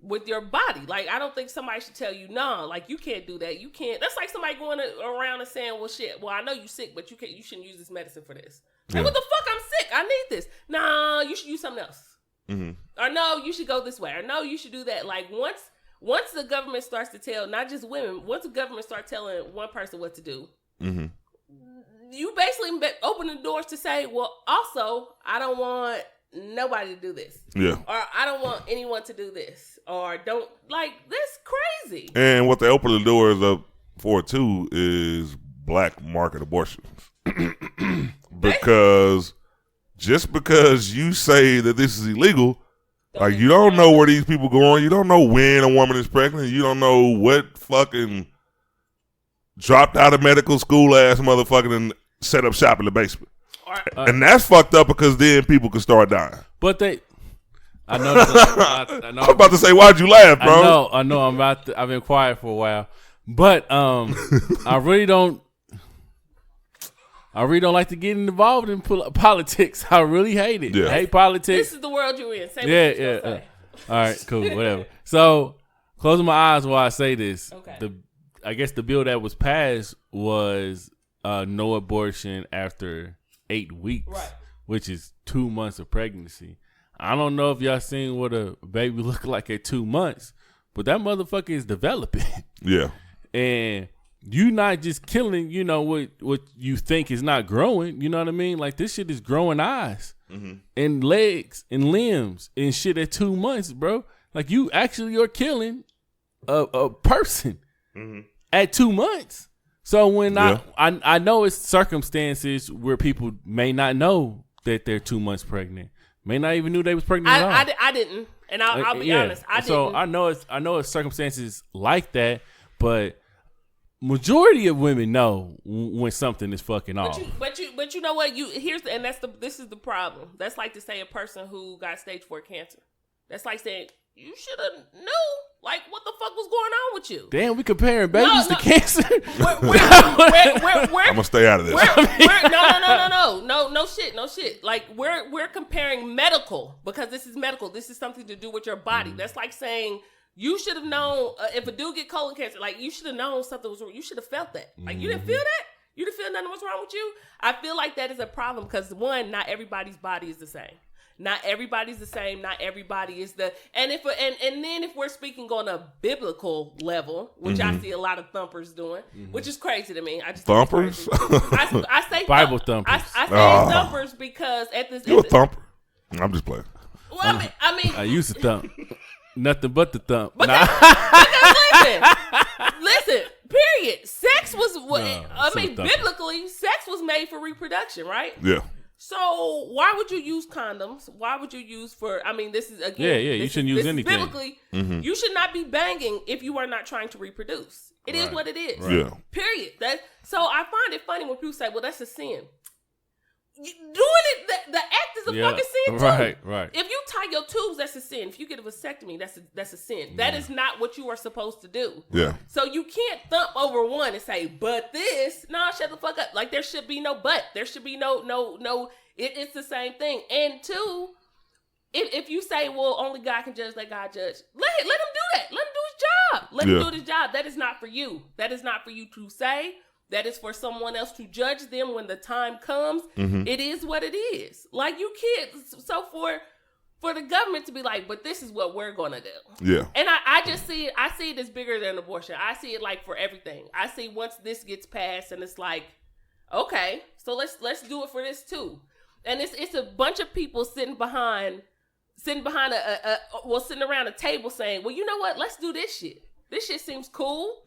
with your body. Like, I don't think somebody should tell you, no, like, you can't do that. You can't. That's like somebody going around and saying, well, I know you're sick, but you shouldn't use this medicine for this. Like, what the fuck? I'm sick. I need this. Nah, you should use something else. Mm-hmm. Or no, you should go this way. Or no, you should do that. Like, once the government starts to tell, not just women, once the government starts telling one person what to do, mm-hmm. you basically open the doors to say, well, also, I don't want nobody to do this. Yeah. Or I don't want anyone to do this. Or don't, like, that's crazy. And what they open the doors up for, too, is black market abortions. Because just because you say that this is illegal, like, you don't know where these people going. You don't know when a woman is pregnant. You don't know what fucking dropped out of medical school ass motherfucker and set up shop in the basement. And that's fucked up because then people can start dying. But I know. I know. I'm about to say, why'd you laugh, bro? I know. I've been quiet for a while, but I really don't like to get involved in politics. I really hate it. Yeah. I hate politics. This is the world you're in. Say all right, cool, whatever. So, closing my eyes while I say this. Okay. I guess the bill that was passed was no abortion after 8 weeks, right, which is 2 months of pregnancy. I don't know if y'all seen what a baby look like at 2 months, but that motherfucker is developing. Yeah. And you not just killing, what you think is not growing. You know what I mean? Like, this shit is growing eyes and legs and limbs and shit at 2 months, bro. Like, you actually are killing a person at 2 months. So when I know it's circumstances where people may not know that they're 2 months pregnant, may not even knew they was pregnant at all. I didn't, and I'll be honest, I didn't. So I know it's circumstances like that, but majority of women know when something is fucking off. But you know what? This is the problem. That's like to say a person who got stage 4 cancer. That's like saying you should have knew. Like, what the fuck was going on with you? Damn, we comparing babies to cancer. I'm gonna stay out of this. No shit. Like, we're comparing medical, because this is medical. This is something to do with your body. That's like saying you should have known if a dude get colon cancer. Like, you should have known something was wrong. You should have felt that. Like, you didn't feel that. You didn't feel nothing was wrong with you? I feel like that is a problem because, one, not everybody's body is the same. Not everybody's the same. Not everybody is the and then if we're speaking on a biblical level, which I see a lot of thumpers doing, which is crazy to me. I just thumpers. I say Bible thumpers. I say thumpers because at this you a thumper. I'm just playing. Well, I mean, I used to thump. Nothing but the thump. But listen. Period. Sex was. Biblically, sex was made for reproduction, right? Yeah. So why would you use condoms? Why would you use for? I mean, this is again. Yeah. You shouldn't use anything. Biblically, you should not be banging if you are not trying to reproduce. It is what it is. Right. Yeah. Period. So I find it funny when people say, "Well, that's a sin." Doing it, the act is a fucking sin too. Right. If you tie your tubes, that's a sin. If you get a vasectomy, that's a sin. That is not what you are supposed to do. Yeah. So you can't thump over one and say, "But this." No, shut the fuck up. Like there should be no but. There should be no. It's the same thing. And two, if you say, "Well, only God can judge," let God judge. Let him do that. Let him do his job. Let him do his job. That is not for you. That is not for you to say. That is for someone else to judge them when the time comes. It is what it is. Like you can't. So for the government to be like, but this is what we're gonna do. Yeah. And I just see it. I see it as bigger than abortion. I see it like for everything. I see once this gets passed, and it's like, okay, so let's do it for this too. And it's a bunch of people sitting around a table saying, well, you know what? Let's do this shit. This shit seems cool.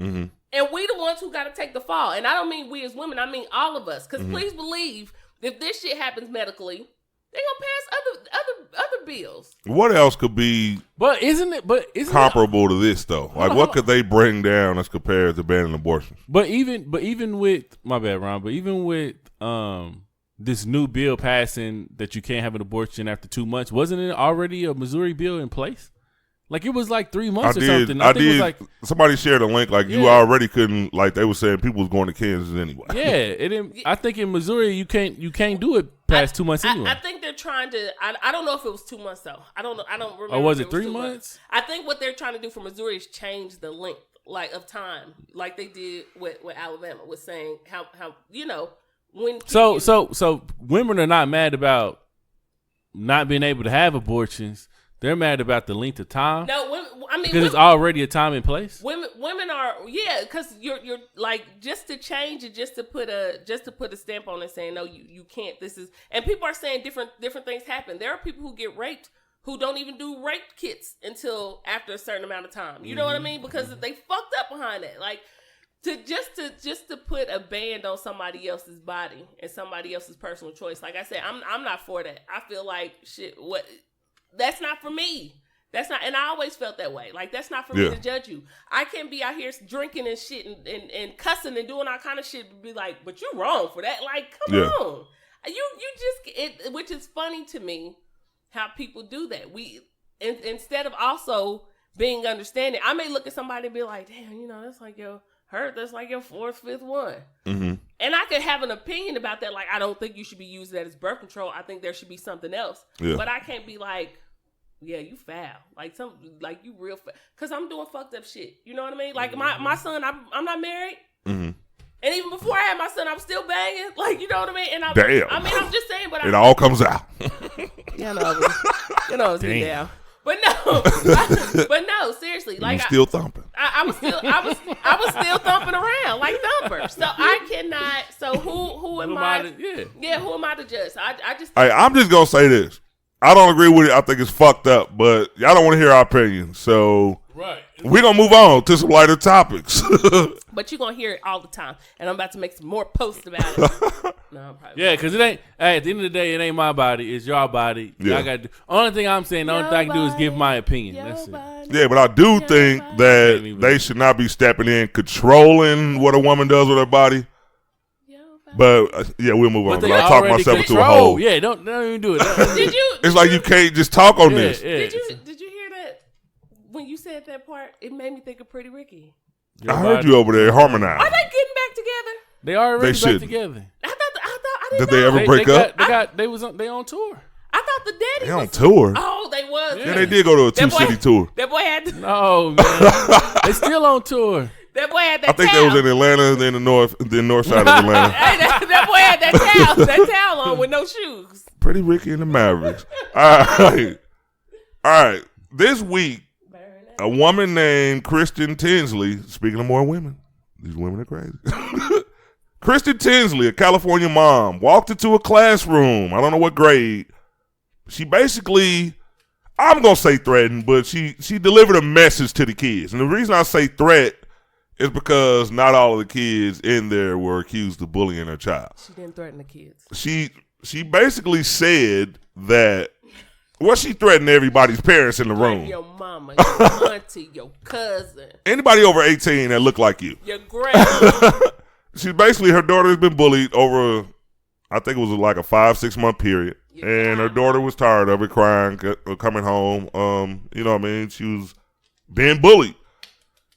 And we the ones who got to take the fall. And I don't mean we as women. I mean all of us. Because please believe, if this shit happens medically, they're going to pass other bills. What else could be comparable to this, though? Like, what could they bring down as compared to banning abortions? But even with, my bad, Ron, but even with this new bill passing that you can't have an abortion after 2 months, wasn't it already a Missouri bill in place? Like, it was like 3 months or something. I think it was like, somebody shared a link. Like, you already couldn't, like, they were saying people was going to Kansas anyway. Yeah, I think in Missouri, you can't do it past 2 months anyway. I think they're trying to, I don't know if it was 2 months, though. I don't know. I don't remember. Or was it 3 months? I think what they're trying to do for Missouri is change the length, like, of time. Like they did with Alabama, was saying how when. So women are not mad about not being able to have abortions. They're mad about the length of time. No, because it's already a time in place. Women are because you're like just to change it, just to put a stamp on it, saying no, you can't. This is, and people are saying different things happen. There are people who get raped who don't even do rape kits until after a certain amount of time. You know what I mean? Because they fucked up behind that. Like to put a band on somebody else's body and somebody else's personal choice. Like I said, I'm not for that. I feel like shit. What. That's not for me. That's not, and I always felt that way. Like, that's not for me to judge you. I can't be out here drinking and shit and cussing and doing all kind of shit and be like, but you're wrong for that. Like, come on. You just, which is funny to me how people do that. Instead of also being understanding, I may look at somebody and be like, damn, that's like that's like your fourth, fifth one. And I could have an opinion about that. Like, I don't think you should be using that as birth control. I think there should be something else. Yeah. But I can't be like, yeah, you foul. Like, you real foul. Because I'm doing fucked up shit. You know what I mean? Like, my son, I'm not married. And even before I had my son, I was still banging. Like, you know what I mean? And damn. I mean, I'm just saying. But it all comes out. It's down. But no, seriously. Like, I'm still thumping. I was still thumping around like thumper. So I cannot. So who am I? Who am I to judge? I'm just gonna say this. I don't agree with it. I think it's fucked up, but y'all don't want to hear our opinion. So we're gonna move on to some lighter topics. But you're gonna hear it all the time, and I'm about to make some more posts about it. No, probably. Yeah, because it ain't. Hey, at the end of the day, it ain't my body. It's your body. Yeah. I got. Only thing I'm saying, the only thing I can do is give my opinion. That's it. Yeah, but I do think that they should not be stepping in, controlling what a woman does with her body. But we'll move on. I'll talk myself into a hole. Yeah, don't even do it. Did you? It's like you can't just talk on this. Yeah. Did you hear that? When you said that part, it made me think of Pretty Ricky. I heard you over there harmonizing. Are they getting back together? They already back together. I didn't know. Did they ever break up? They on tour. I thought the daddy was on tour. Oh, they was. Yeah, they did go to a 2-city tour. That boy had to. No, man. They still on tour. That boy had that I think towel. that was in Atlanta, then the north side of Atlanta. Hey, that boy had that towel on with no shoes. Pretty Ricky and the Mavericks. All right. This week, a woman named Kristen Tinsley, speaking of more women, these women are crazy. Kristen Tinsley, a California mom, walked into a classroom. I don't know what grade. She basically, I'm going to say threatened, but she delivered a message to the kids. And the reason I say threat is because not all of the kids in there were accused of bullying her child. She didn't threaten the kids. She basically said that, well, she threatened everybody's parents in the room. Your mama, your auntie, your cousin. Anybody over 18 that look like you. Your grandma. Her daughter has been bullied over, I think it was like a 5-6 month period. And her daughter was tired of it, crying, coming home. You know what I mean? She was being bullied.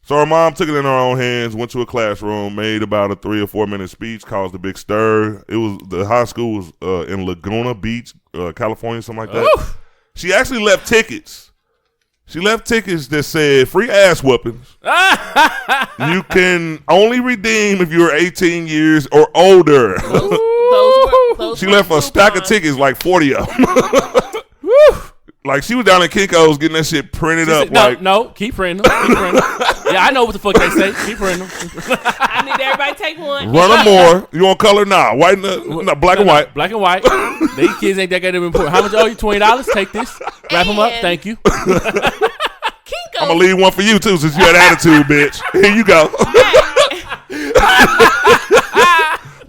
So her mom took it in her own hands, went to a classroom, made about a 3 or 4 minute speech, caused a big stir. The high school was in Laguna Beach, California, something like that. Oof. She actually left tickets. She left tickets that said free ass whoopings. You can only redeem if you're 18 years or older. Those she left a stack of tickets, like 40 of them. Like she was down in Kinko's getting that shit printed up. No, keep printing them. Yeah, I know what the fuck they say. Keep printing them. I need everybody to take one. Run them more. You want color? Nah. White, black and white. Black and white. These kids ain't that goddamn important. How much owe you? $20. Take this. Wrap them up. Thank you. Kinko's. I'm gonna leave one for you too, since you had attitude, bitch. Here you go.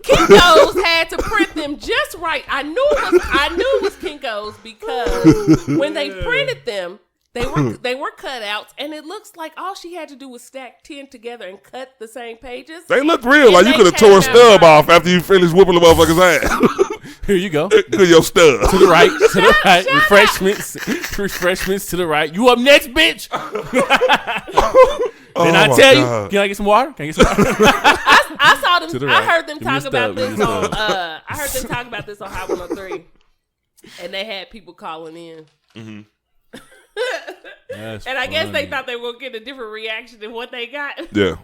Kinko's had to print them just right. I knew it was Kinko's because when they printed them, they were cutouts, and it looks like all she had to do was stack 10 together and cut the same pages. They look real, like you could have tore a stub off after you finished whooping the motherfucker's ass. Here you go. Look at your stub. To the right. To the right. Refreshments to the right. You up next, bitch? Then I tell you, can I get some water? Can I get some water? I saw them. Right. I heard them talk about this on. I heard them talk about this on High 103, and they had people calling in. Mm-hmm. And I guess they thought they were gonna get a different reaction than what they got. Yeah,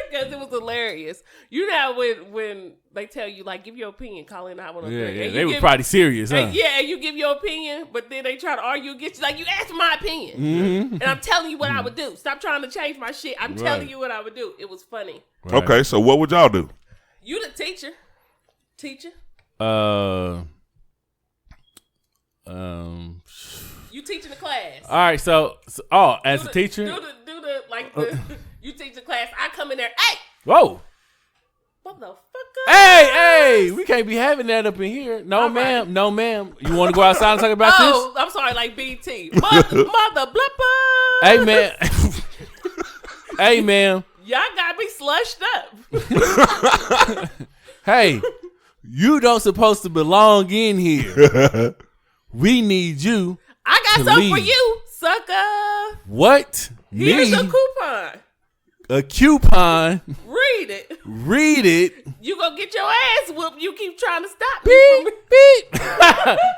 because it was hilarious. You know when they tell you like give your opinion, call in High 103. Yeah, they were probably serious, huh? Yeah, and you give your opinion, but then they try to argue against you. Like you asked my opinion, and I'm telling you what I would do. Stop trying to change my shit. I'm telling you what I would do. It was funny. Right. Okay, so what would y'all do? You the teacher. You teaching the class. All right, so as a teacher, you teach the class. I come in there. Hey, whoa, motherfucker. Hey, we can't be having that up in here. No, all ma'am. Right. No, ma'am. You want to go outside and talk about this? Oh, I'm sorry, like BT. Mother blubber. Hey, man. Hey, ma'am. Y'all got me slushed up. Hey, you don't supposed to belong in here. We need you. I got something for you, sucker. What? Here's a coupon. A coupon. Read it. You gonna get your ass whooped. You keep trying to stop me. Beep.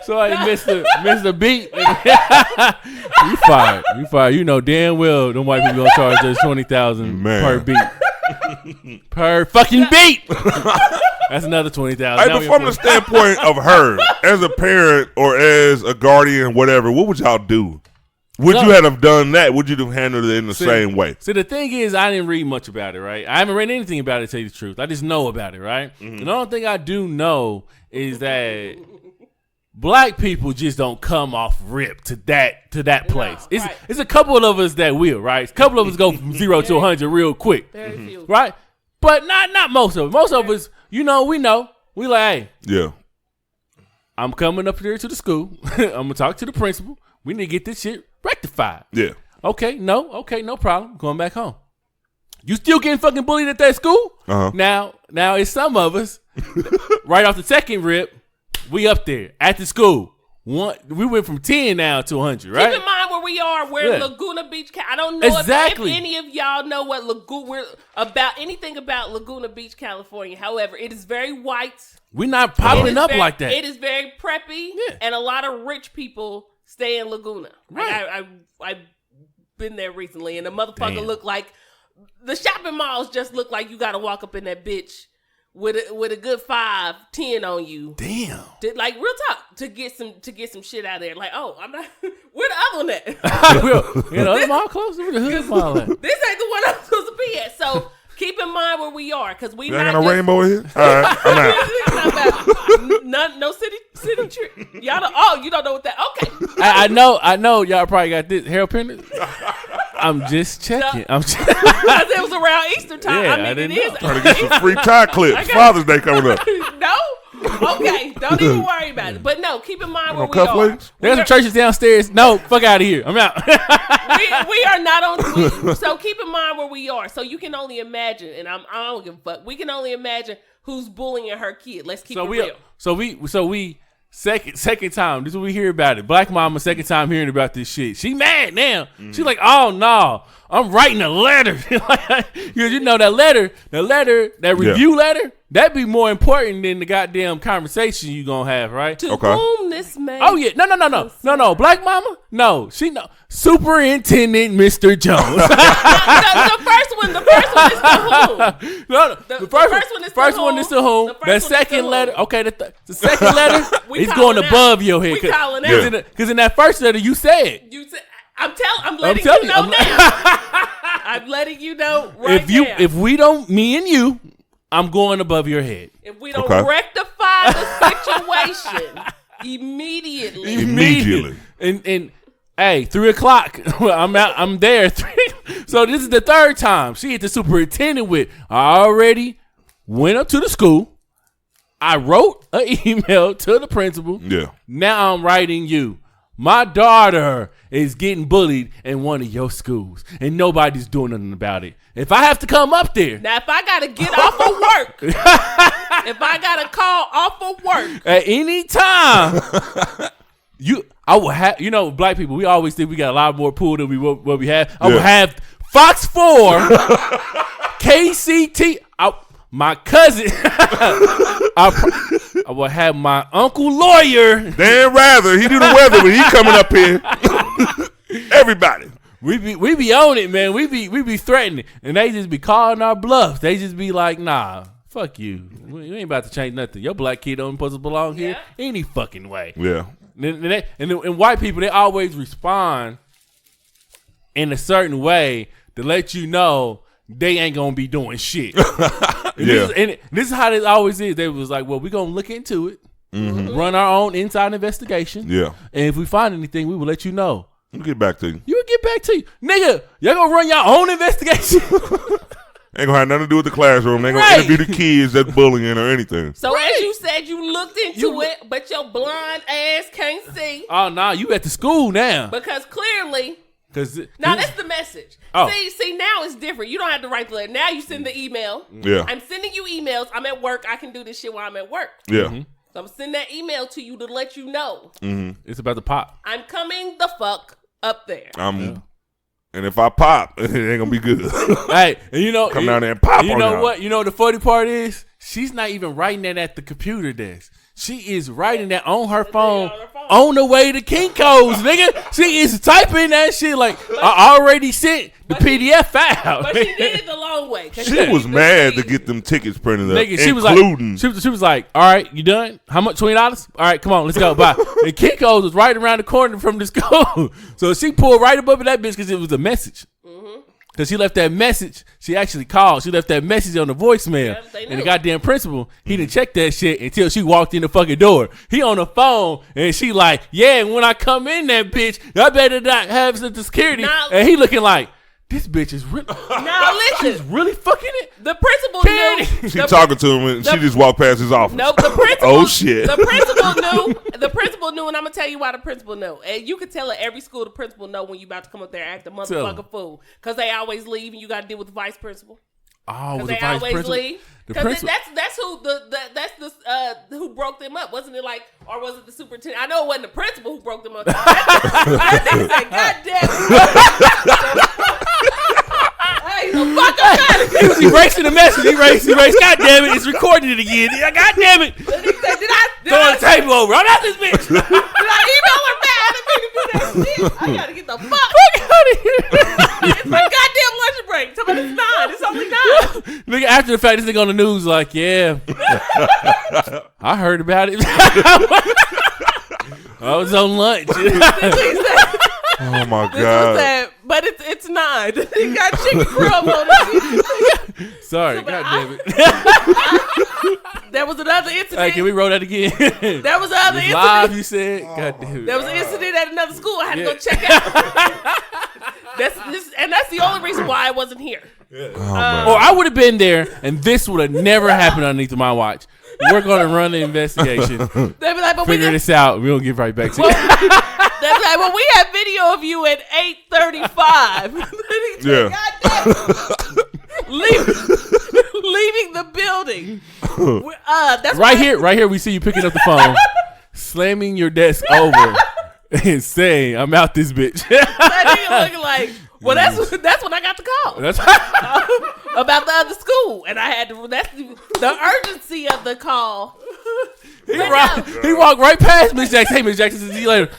Sorry, Mr. Beat. You fired. You know damn well them white people gonna charge us $20,000 per beat. Per fucking beat. That's another $20,000. Hey, but from the standpoint of her, as a parent or as a guardian, whatever, what would y'all do? Would you have done that? Would you have handled it in the same way? See, the thing is, I didn't read much about it, right? I haven't read anything about it, to tell you the truth. I just know about it, right? Mm-hmm. The only thing I do know is that black people just don't come off rip to that place. No, it's a couple of us that will, right? A couple of us go from 0 to 100 real quick, very few, right? But not most of us. Most of us, we know. We like, hey, yeah, I'm coming up here to the school. I'm gonna talk to the principal. We need to get this shit rectified. Yeah. Okay, no problem. Going back home. You still getting fucking bullied at that school? Uh-huh. Now it's some of us right off the second rip. We up there at the school. We went from 10 now to 100, right? Keep in mind where we are. We're Laguna Beach. I don't know if any of y'all know what anything about Laguna Beach, California. However, it is very white. We're not popping up like that. It is very preppy, and a lot of rich people stay in Laguna. Right. I've been there recently, and the motherfucker looked like the shopping malls just look like you got to walk up in that bitch with a good 5-10 on you. Damn. Like real talk to get some shit out of there. Like, oh, I'm not. Where the other one at? The mall close. Where the hood mall at? This ain't the one I'm supposed to be at. So keep in mind where we are, because we not got a rainbow here. All right, I'm out. No city trick. Y'all don't. You don't know what that? Okay. I know. Y'all probably got this hair pendant. I'm just checking. Because it was around Easter time. Yeah, I mean, it is. Trying to get some free tie clips. Father's Day coming up. No. Okay. Don't even worry about it. But no, keep in mind where we are. Cufflinks? There's some churches downstairs. No, fuck out of here. I'm out. we are not on. So keep in mind where we are. So you can only imagine, and I don't give a fuck. We can only imagine who's bullying her kid. Let's keep it real. So we second time. This is what we hear about it. Black mama, second time hearing about this shit. She mad now. She's like, oh no, I'm writing a letter. Because you know that letter, that review letter, that'd be more important than the goddamn conversation you gonna have, right? To whom this man? Oh yeah, no. Black mama, no, she no. Superintendent Mr. Jones. The first one is to whom? No. The first one is to whom. The second letter, okay. The second letter is going above your head. Because in that first letter you said. I'm letting you know now. I'm letting you know right now. If we don't, me and you, I'm going above your head. If we don't rectify the situation immediately. And hey, 3:00. I'm out. I'm there. So this is the third time she hit the superintendent with. I already went up to the school. I wrote an email to the principal. Yeah. Now I'm writing you. My daughter is getting bullied in one of your schools, and nobody's doing nothing about it. If I have to come up there. Now, if I got to get off of work, if I got to call off of work. At any time, I will have, black people, we always think we got a lot more pool than what we have. I will have Fox 4, KCT, my cousin. I will have my uncle lawyer. Dan Rather, he do the weather when he coming up here. Everybody. We be on it, man. We be threatening. And they just be calling our bluff. They just be like, nah, fuck you. We ain't about to change nothing. Your black kid don't supposed to belong here any fucking way. Yeah. And white people, they always respond in a certain way to let you know they ain't gonna be doing shit. This is how this always is. They was like, well, we're gonna look into it, run our own inside investigation. Yeah. And if we find anything, we will let you know. We'll get back to you. You will get back to you. Nigga, y'all gonna run your own investigation. Ain't gonna have nothing to do with the classroom. They ain't gonna interview the kids that's bullying or anything. So as you said, you looked into it, but your blind ass can't see. Oh, no, you at the school now. Because clearly... Now that's the message. Oh. See, now it's different. You don't have to write the letter. Now you send the email. Yeah. I'm sending you emails. I'm at work. I can do this shit while I'm at work. Yeah. So I'm sending that email to you to let you know. It's about to pop. I'm coming the fuck up there. And if I pop, it ain't gonna be good. Hey, and come down there and pop. You know what? You know the funny part is she's not even writing that at the computer desk. She is writing that on her phone on the way to Kinko's, nigga. She is typing that shit like, I already sent the PDF file. But she did it the long way. She was mad to get them tickets printed up, nigga, including. She was like, all right, you done? How much? $20? All right, come on, let's go. Bye. And Kinko's was right around the corner from the school. So she pulled right above that bitch because it was a message. Because she left that message. She actually called. She left that message on the voicemail. And the goddamn principal, he didn't check that shit until she walked in the fucking door. He on the phone, and she like, yeah, when I come in that bitch, I better not have some security. And he looking like, this bitch is really. Now listen, she's really fucking it. The principal knew. She talking to him, and she just walked past his office. Nope, the principal. Oh shit. The principal knew. The principal knew, and I'm gonna tell you why the principal knew. And you can tell at every school the principal know when you about to come up there and act a motherfucking fool, because they always leave, and you got to deal with the vice principal. Oh, they vice always principal. leave. Because that's who broke them up. Wasn't it like, or was it the superintendent? I know it wasn't the principal who broke them up. That nigga said, God damn it. Hey, the fuck up. He was erasing the message. He erased. God damn it, it's recording it again. God damn it. Did I throw the table over. I'm not this bitch. Did I email her back? I didn't mean to do that shit. I gotta get the fuck out of here. It's my goddamn lunch break. Tell me it's not. Nigga, after the fact, this nigga on the news like, yeah, I heard about it. I was on lunch. Oh my God! But it's 9. He got chicken crumb on it. Sorry, God damn it. There was another incident. Hey, can we roll that again? There was another incident. Live, you said. God damn it. There was an incident at another school. I had to go check out. That's the only reason why I wasn't here. Or I would have been there, and this would have never happened underneath my watch. We're going to run the investigation. They'd be like, but figure this out. We'll get right back to you. They'd be like, well, we have video of you at 8:35. Leaving the building. That's right here, we see you picking up the phone, slamming your desk over, and saying, "I'm out this bitch." That nigga looking like, well, that's when I got the call. That's about the other school, and I had to. That's the urgency of the call. He walked right past Miss Jackson. Hey, Miss Jackson, see you later.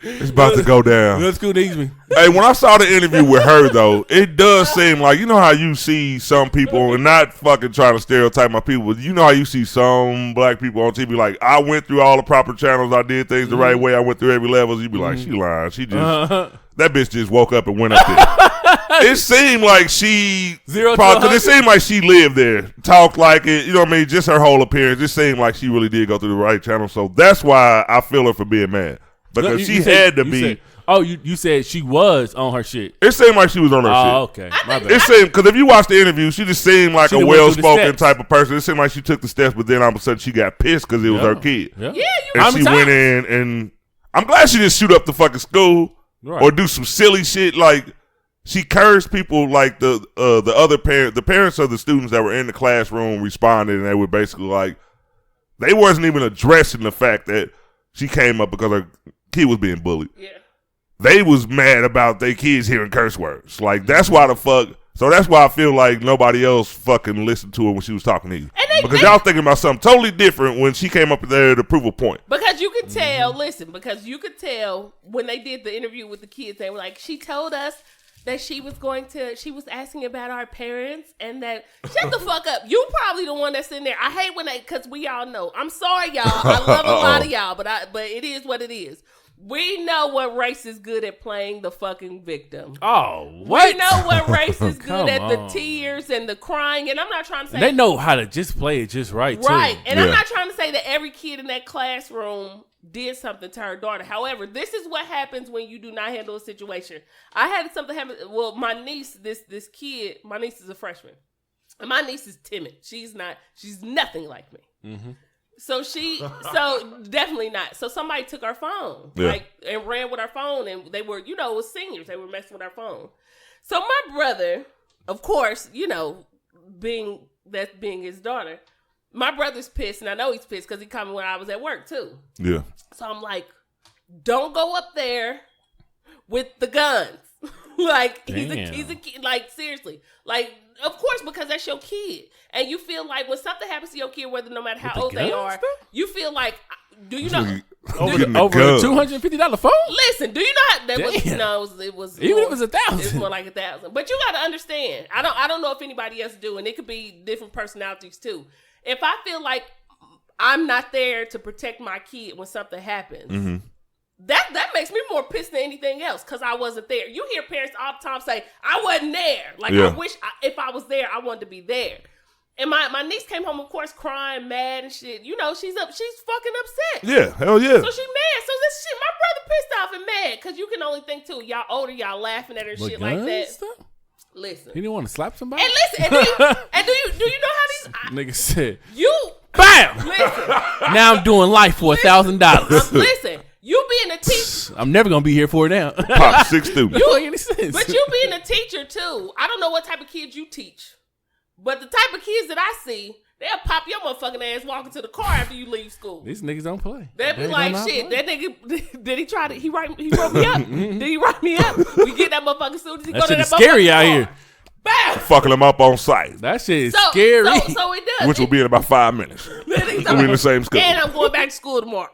It's about to go down. That school needs me. Hey, when I saw the interview with her, though, it does seem like, you know how you see some people, and not fucking trying to stereotype my people, but you know how you see some black people on TV, like, I went through all the proper channels, I did things the right way, I went through every level. You be like, she lying. She just, that bitch just woke up and went up there. It seemed like she, because it seemed like she lived there, talked like it, you know what I mean, just her whole appearance. It seemed like she really did go through the right channel. So that's why I feel her for being mad. Because she had to be. You said she was on her shit. It seemed like she was on her shit. Oh, okay. My bad. It seemed, because if you watch the interview, she just seemed like a well-spoken type of person. It seemed like she took the steps, but then all of a sudden she got pissed because it was her kid. Yeah, and she went in, and I'm glad she didn't shoot up the fucking school or do some silly shit like she cursed people. Like the other parent, the parents of the students that were in the classroom responded, and they were basically like, they wasn't even addressing the fact that she came up because her kid was being bullied. Yeah. They was mad about their kids hearing curse words. Like, that's why the fuck. So that's why I feel like nobody else fucking listened to her when she was talking to you. Because y'all thinking about something totally different when she came up there to prove a point. Because you could tell, because you could tell when they did the interview with the kids, they were like, she told us that she was asking about our parents, and that, shut the fuck up. You probably the one that's in there. I hate when because we all know. I'm sorry, y'all. I love a lot of y'all, but it is what it is. We know what race is good at playing the fucking victim. Oh, what? We know what race is good at the tears and the crying, and I'm not trying to say... They know how to just play it just right, too. Right, and I'm not trying to say that every kid in that classroom did something to her daughter. However, this is what happens when you do not handle a situation. I had something happen... Well, my niece, this kid, my niece is a freshman, and my niece is timid. She's nothing like me. Mm-hmm. So definitely not. So somebody took our phone, and ran with our phone, and they were, it was seniors. They were messing with our phone. So my brother, of course, being his daughter, my brother's pissed, and I know he's pissed because he called me when I was at work too. Yeah. So I'm like, don't go up there with the guns. Like, he's a kid. Like, seriously. Like, of course, because that's your kid. And you feel like when something happens to your kid, whether no matter how old they are, you feel like, do you know? Over a $250 phone? Listen, do you know how that was? No, it was even if it was 1,000. It's more like 1,000. But you got to understand. I don't know if anybody else do, and it could be different personalities too. If I feel like I'm not there to protect my kid when something happens, mm-hmm. That makes me more pissed than anything else because I wasn't there. You hear parents all the time say, I wasn't there. Like, I wish if I was there, I wanted to be there. And my niece came home, of course, crying, mad and shit. She's fucking upset. Yeah, hell yeah. So she mad. So this shit, my brother pissed off and mad because you can only think too. Y'all older, y'all laughing at her and shit like that. Stuff? Listen, he didn't want to slap somebody. And listen, do you know how these niggas said bam? Listen, now I'm doing life for $1,000. Listen. You being a teacher, I'm never gonna be here for it now. Pop 6 students. You make any sense. But you being a teacher too. I don't know what type of kids you teach, but the type of kids that I see, they'll pop your motherfucking ass walking to the car after you leave school. These niggas don't play. They'll be like, shit. That nigga did he try to? He wrote me up. Did he write me up? We get that motherfucker soon as he go to that motherfucking scary out here. Bam! Fucking them up on site. That shit is scary. So it does. Which will be in about 5 minutes. We'll be in the same school. And I'm going back to school tomorrow.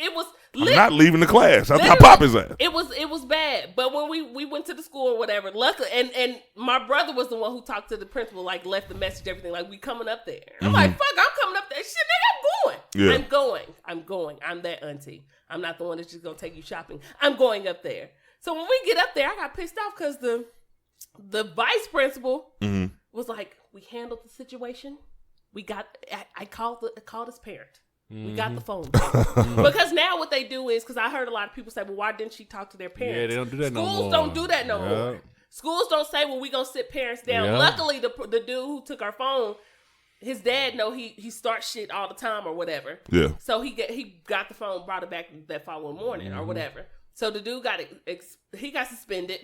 It was I'm not leaving the class. I pop his ass. It was bad. But when we went to the school or whatever, luckily, and my brother was the one who talked to the principal, like left the message, everything, like we coming up there. I'm like, fuck, I'm coming up there. Shit, nigga, I'm going. I'm going. I'm that auntie. I'm not the one that's just gonna take you shopping. I'm going up there. So when we get up there, I got pissed off because the vice principal was like, we handled the situation. I called his parent. We got the phone back. Because now what they do is, because I heard a lot of people say, well, why didn't she talk to their parents? Yeah, they don't do that no more. Schools don't do that no more. Schools don't say, well, we gonna sit parents down. Yeah. Luckily, the dude who took our phone, his dad know he starts shit all the time or whatever. Yeah. So he got the phone, brought it back that following morning or whatever. So the dude he got suspended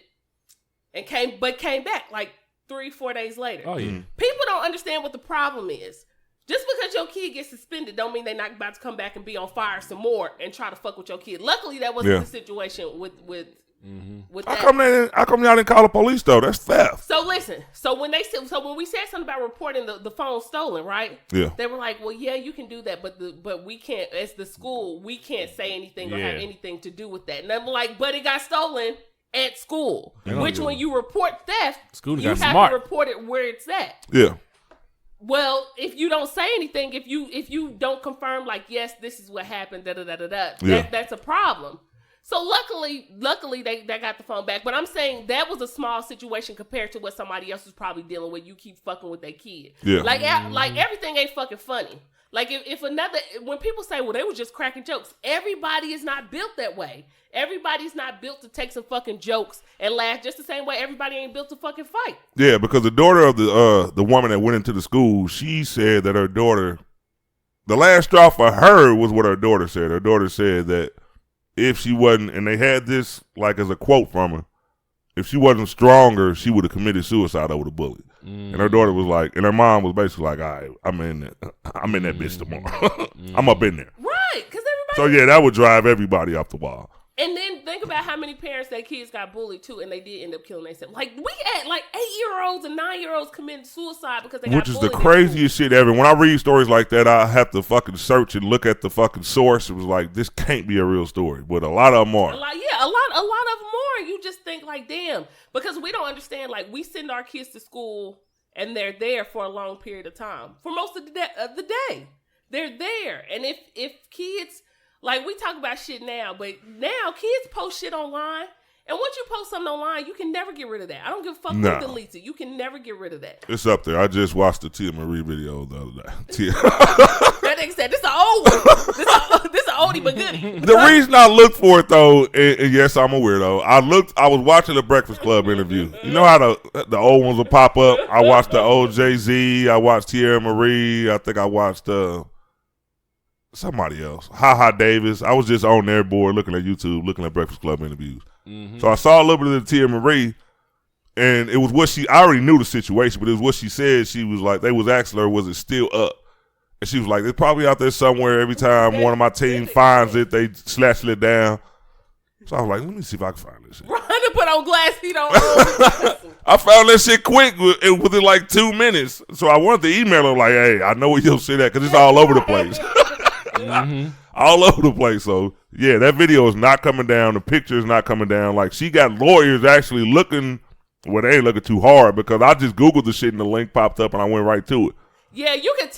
and came back like 3-4 days later. Oh yeah. People don't understand what the problem is. Just because your kid gets suspended don't mean they're not about to come back and be on fire some more and try to fuck with your kid. Luckily, that wasn't the situation with that. How come y'all didn't call the police though? That's theft. So listen. So when we said something about reporting the phone stolen, right? Yeah. They were like, well, yeah, you can do that, but we can't. As the school, we can't say anything or have anything to do with that. And I'm like, but it got stolen at school. Which when you report theft, you have to report it where it's at. Yeah. Well, if you don't say anything, if you don't confirm, like, yes, this is what happened, that's a problem. So luckily they got the phone back. But I'm saying that was a small situation compared to what somebody else was probably dealing with. You keep fucking with their kid. Yeah. Like everything ain't fucking funny. Like when people say, well, they were just cracking jokes, everybody is not built that way. Everybody's not built to take some fucking jokes and laugh just the same way everybody ain't built to fucking fight. Yeah, because the daughter of the woman that went into the school, she said that her daughter, the last straw for her was what her daughter said. Her daughter said that if she wasn't, and they had this like as a quote from her, if she wasn't stronger, she would have committed suicide over the bullet. And her daughter was like, and her mom was basically like, all right, I'm in that bitch tomorrow. I'm up in there. Right, because everybody. So yeah, that would drive everybody off the wall. And then think about how many parents that kids got bullied too, and they did end up killing themselves. Like we had like 8-year-olds and 9-year-olds committing suicide because they got bullied. Which is the craziest shit ever. When I read stories like that, I have to fucking search and look at the fucking source. It was like, this can't be a real story, but a lot of them are. A lot of them are. You just think like, damn, because we don't understand. Like we send our kids to school and they're there for a long period of time. For most of the day, they're there. And if kids. Like, we talk about shit now, but now kids post shit online. And once you post something online, you can never get rid of that. I don't give a fuck who deletes it. You can never get rid of that. It's up there. I just watched the Tia Marie video the other day. That nigga said, this an old one. This an oldie but goodie. The reason I looked for it, though, and yes, I'm a weirdo. I was watching the Breakfast Club interview. You know how the old ones will pop up? I watched the old Jay-Z. I watched Tia Marie. I think I watched... somebody else, Davis. I was just on their board looking at YouTube, looking at Breakfast Club interviews. So I saw a little bit of the Tia Marie, and it was what I already knew the situation, but it was what she said. She was like, they was asking her, was it still up? And she was like, it's probably out there somewhere. Every time one of my team finds it, they slash it down. So I was like, let me see if I can find this shit. Run to put on glass heat on. I found that shit quick within like 2 minutes. So I wanted to email her like, hey, I know where your shit at, because it's all over the place. All over the place. So yeah, that video is not coming down. The picture is not coming down. Like, she got lawyers actually looking. Well, they ain't looking too hard, because I just Googled the shit and the link popped up and I went right to it. Yeah, you could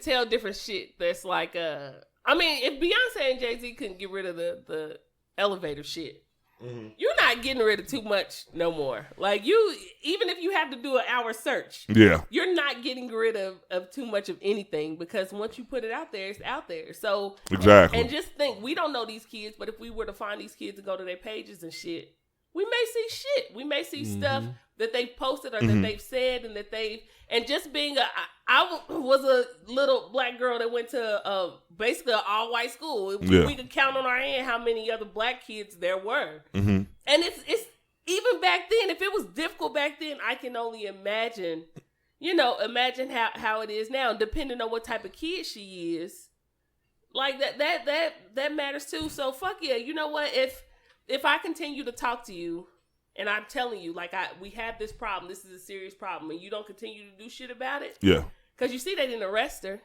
tell different shit. That's like I mean, if Beyonce and Jay-Z couldn't get rid of the elevator shit, you're not getting rid of too much no more. Like, even if you have to do an hour search, you're not getting rid of too much of anything, because once you put it out there, it's out there. So exactly. And just think, we don't know these kids, but if we were to find these kids and go to their pages and shit, we may see shit. We may see stuff that they've posted or that they've said, and just being I was a little black girl that went to basically an all-white school. We could count on our hand how many other black kids there were. And it's even back then, if it was difficult back then, I can only imagine, imagine how it is now, depending on what type of kid she is. Like that matters too. So fuck yeah, you know what? If I continue to talk to you, and I'm telling you, like, we have this problem. This is a serious problem, and you don't continue to do shit about it. Yeah. Because you see, they didn't arrest her.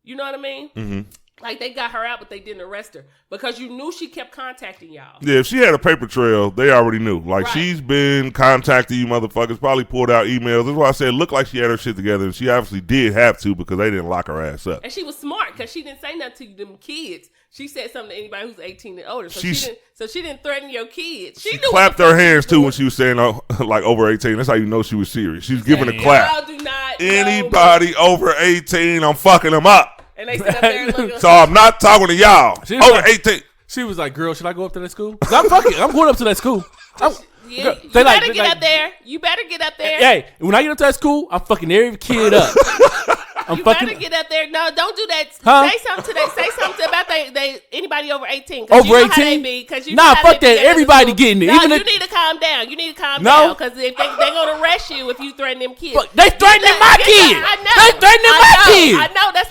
You know what I mean? Mm-hmm. Like, they got her out, but they didn't arrest her because you knew she kept contacting y'all. Yeah, if she had a paper trail, they already knew. Like, she's been contacting you motherfuckers, probably pulled out emails. That's why I said it looked like she had her shit together, and she obviously did have to because they didn't lock her ass up. And she was smart because she didn't say nothing to them kids. She said something to anybody who's 18 and older. So she didn't threaten your kids. She knew clapped her hands, too, when she was saying, like, over 18. That's how you know she was serious. She was giving a clap. Y'all do not Anybody over 18, I'm fucking them up. And they sit up there and look. So I'm not talking to y'all. Over 18. She was like, girl, should I go up to that school? I'm going up to that school. You better get up there. You better get up there. Hey, when I get up to that school, I'm fucking every kid up. You better get up there. No, don't do that. Huh? Say something about anybody over 18. Over 18? Fuck that. Everybody getting it. No, you need to calm down. You need to calm down because if they're going to arrest you if you threaten them kids. But they threatening my kids. I know. They threatening my kids. I know that's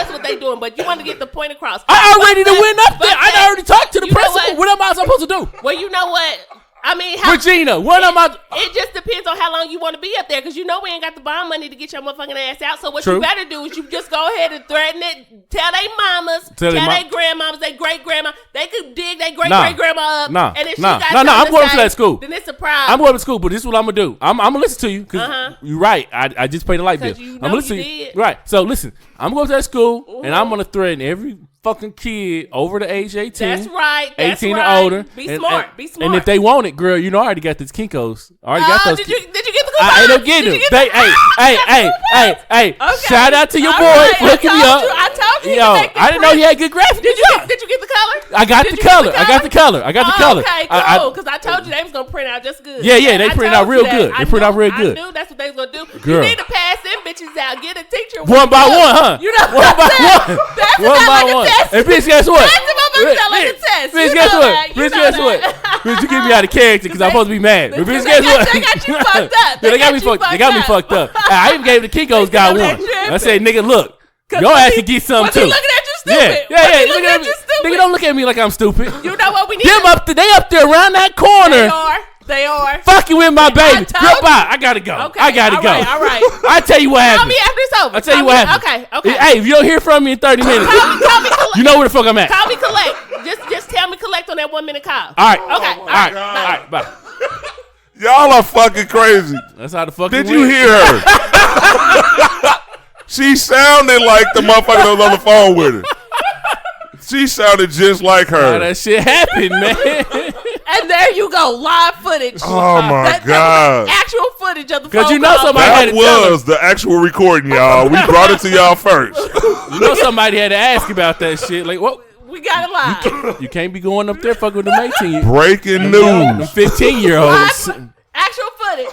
what they doing. But you want to get the point across. I already went up there. I already talked to the principal. What am I supposed to do? Well, you know what? I mean, Regina, what am I? It just depends on how long you want to be up there, because you know we ain't got the bond money to get your motherfucking ass out. So what you better do is you just go ahead and threaten it. Tell they mamas, tell their grandmamas, their great grandma, they could dig their great grandma up. And if I'm going to that school. Then it's a problem. I'm going to school, but this is what I'm gonna do. I'm gonna listen to you because you're right. I just paid the light bill. I'm gonna listen to you. Right. So listen, I'm going to that school and I'm gonna threaten every fucking kid over the age 18. That's right. 18 or older. Be smart. Be smart. And if they want it, girl, you know I already got those Kinkos. I already got those. Did you get the coupon? I ended up getting them. Hey. Okay. Shout out to your boy for hooking me up. I told you. Yo, I didn't know he had good graphics. Did you get the color? I got the color. Okay, cool. Because I told you they was gonna print out just good. Yeah. They print out real good. They print out real good. I knew that's what they was gonna do. Girl. You need to pass them bitches out. Get a teacher one by one, huh? You know one by one. That's one by one. And bitch, guess what? Bitch, guess what? Bitch, you get me out of character because I'm supposed to be mad. But bitch, guess what? They got you fucked up. They got me fucked up. I even gave the Kinko's guy one. I said, nigga, look, your ass can get some too. Looking at you stupid. Yeah. Looking at you stupid. Nigga, don't look at me like I'm stupid. You know what we need? They up there around that corner. They are. Fucking with my baby. Girl, bye. I gotta go. Okay, I gotta go. All right. I tell you what happened. Call me after it's over. I'll tell you what happened. Okay. Hey, if you don't hear from me in 30 minutes, call me collect. You know where the fuck I'm at. Call me collect. Just tell me collect on that 1 minute call. All right. Okay. All right. Bye. Y'all are fucking crazy. That's how the fuck. Did you hear her? She sounded like the motherfucker that was on the phone with her. She sounded just like her. Oh, that shit happened, man. And there you go, live footage. Oh my God! Actual footage of the phone. Because you know somebody had to that was the actual recording, y'all. We brought it to y'all first. You know somebody had to ask about that shit. Like, what? We got it live. You can't be going up there fucking with them 18. Breaking news. 15-year-olds. Actual footage.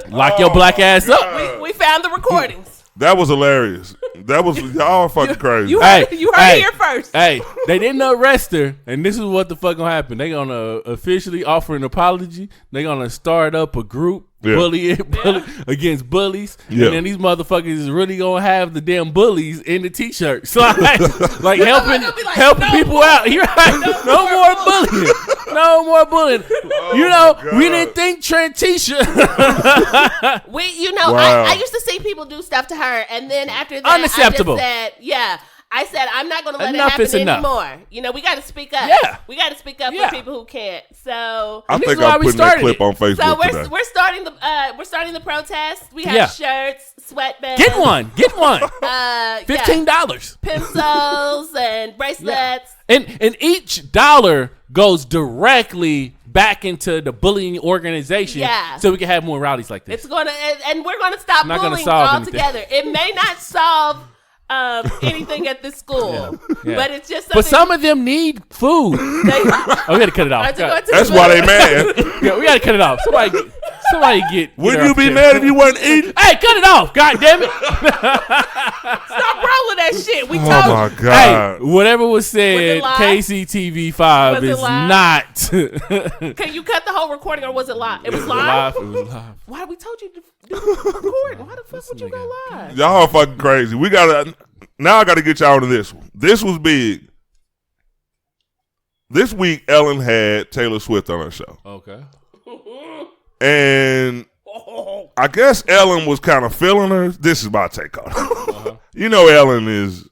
Lock your black ass up. We found the recordings. That was hilarious. That was y'all fucking crazy. You heard it here first. Hey, they didn't arrest her, and this is what the fuck gonna happen. They gonna officially offer an apology. They gonna start up a group bully against bullies, and then these motherfuckers is really gonna have the damn bullies in the t-shirts, like helping people out. You're right. No more bullying. We didn't think Trentisha. I used to see people do stuff to her, and then after that, unacceptable. I said, I'm not going to let it happen anymore. We got to speak up. Yeah. We got to speak up for people who can't. So I think I'm putting that clip on Facebook today. We're starting the protest. We have shirts, sweatbands. Get one. $15. Pencils and bracelets. And each dollar goes directly back into the bullying organization, so we can have more rallies like this. It's and we're gonna stop bullying altogether. It may not solve anything at this school, but it's just something. But some of them need food. We gotta cut it off. That's why they mad. We gotta cut it off. Somebody get. Wouldn't you be mad if you wasn't eating? Hey, cut it off! God damn it! Stop rolling that shit. We told you. Oh my God! Hey, whatever was said, KCTV5 is not. Can you cut the whole recording, or was it live? It was live. It was live. Why we told you to do the recording? Why the fuck would you go live? Y'all are fucking crazy. Now I gotta get y'all to this one. This was big. This week, Ellen had Taylor Swift on her show. Okay. And I guess Ellen was kind of feeling her. This is my take on it. You know Ellen is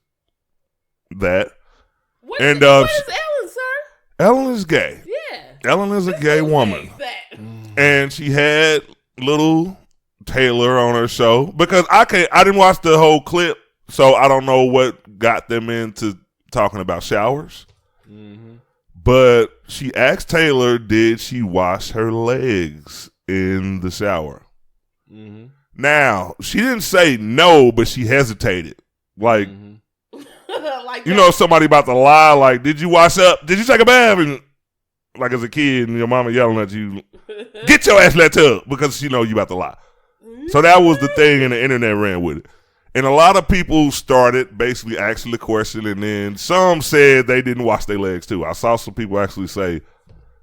that. What is Ellen, sir? Ellen is gay. Yeah. Ellen is a gay woman. And she had little Taylor on her show because I didn't watch the whole clip, so I don't know what got them into talking about showers. Mm-hmm. But she asked Taylor, did she wash her legs in the shower? Mm-hmm. Now, she didn't say no, but she hesitated. Like, like you know, somebody about to lie, like, did you wash up? Did you take a bath? And like as a kid and your mama yelling at you, get your ass in that tub because she know you about to lie. So that was the thing, and the internet ran with it. And a lot of people started basically asking the question, and then some said they didn't wash their legs too. I saw some people actually say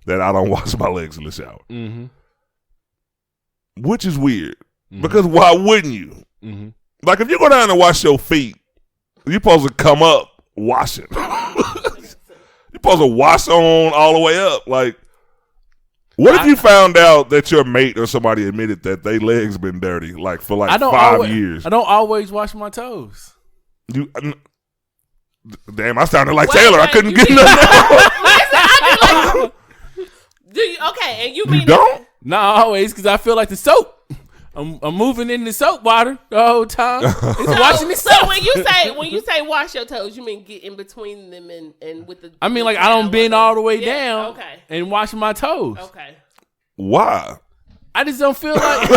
that I don't wash my legs in the shower. Mm-hmm. Which is weird, because why wouldn't you? Mm-hmm. Like, if you go down and wash your feet, you're supposed to come up washing. You're supposed to wash on all the way up. Like, what if you found out that your mate or somebody admitted that their legs been dirty, like, for like 5 years? I don't always wash my toes. Damn, I sounded like Taylor. I couldn't get enough. Do you? Okay, and you mean you don't? Not always, because I feel like the soap. I'm moving in the soap water the whole time. It's washing itself. So when you say wash your toes, you mean get in between them and with the. I mean, like, I don't bend all the way down. Okay. And wash my toes. Okay. Why? I just don't feel like.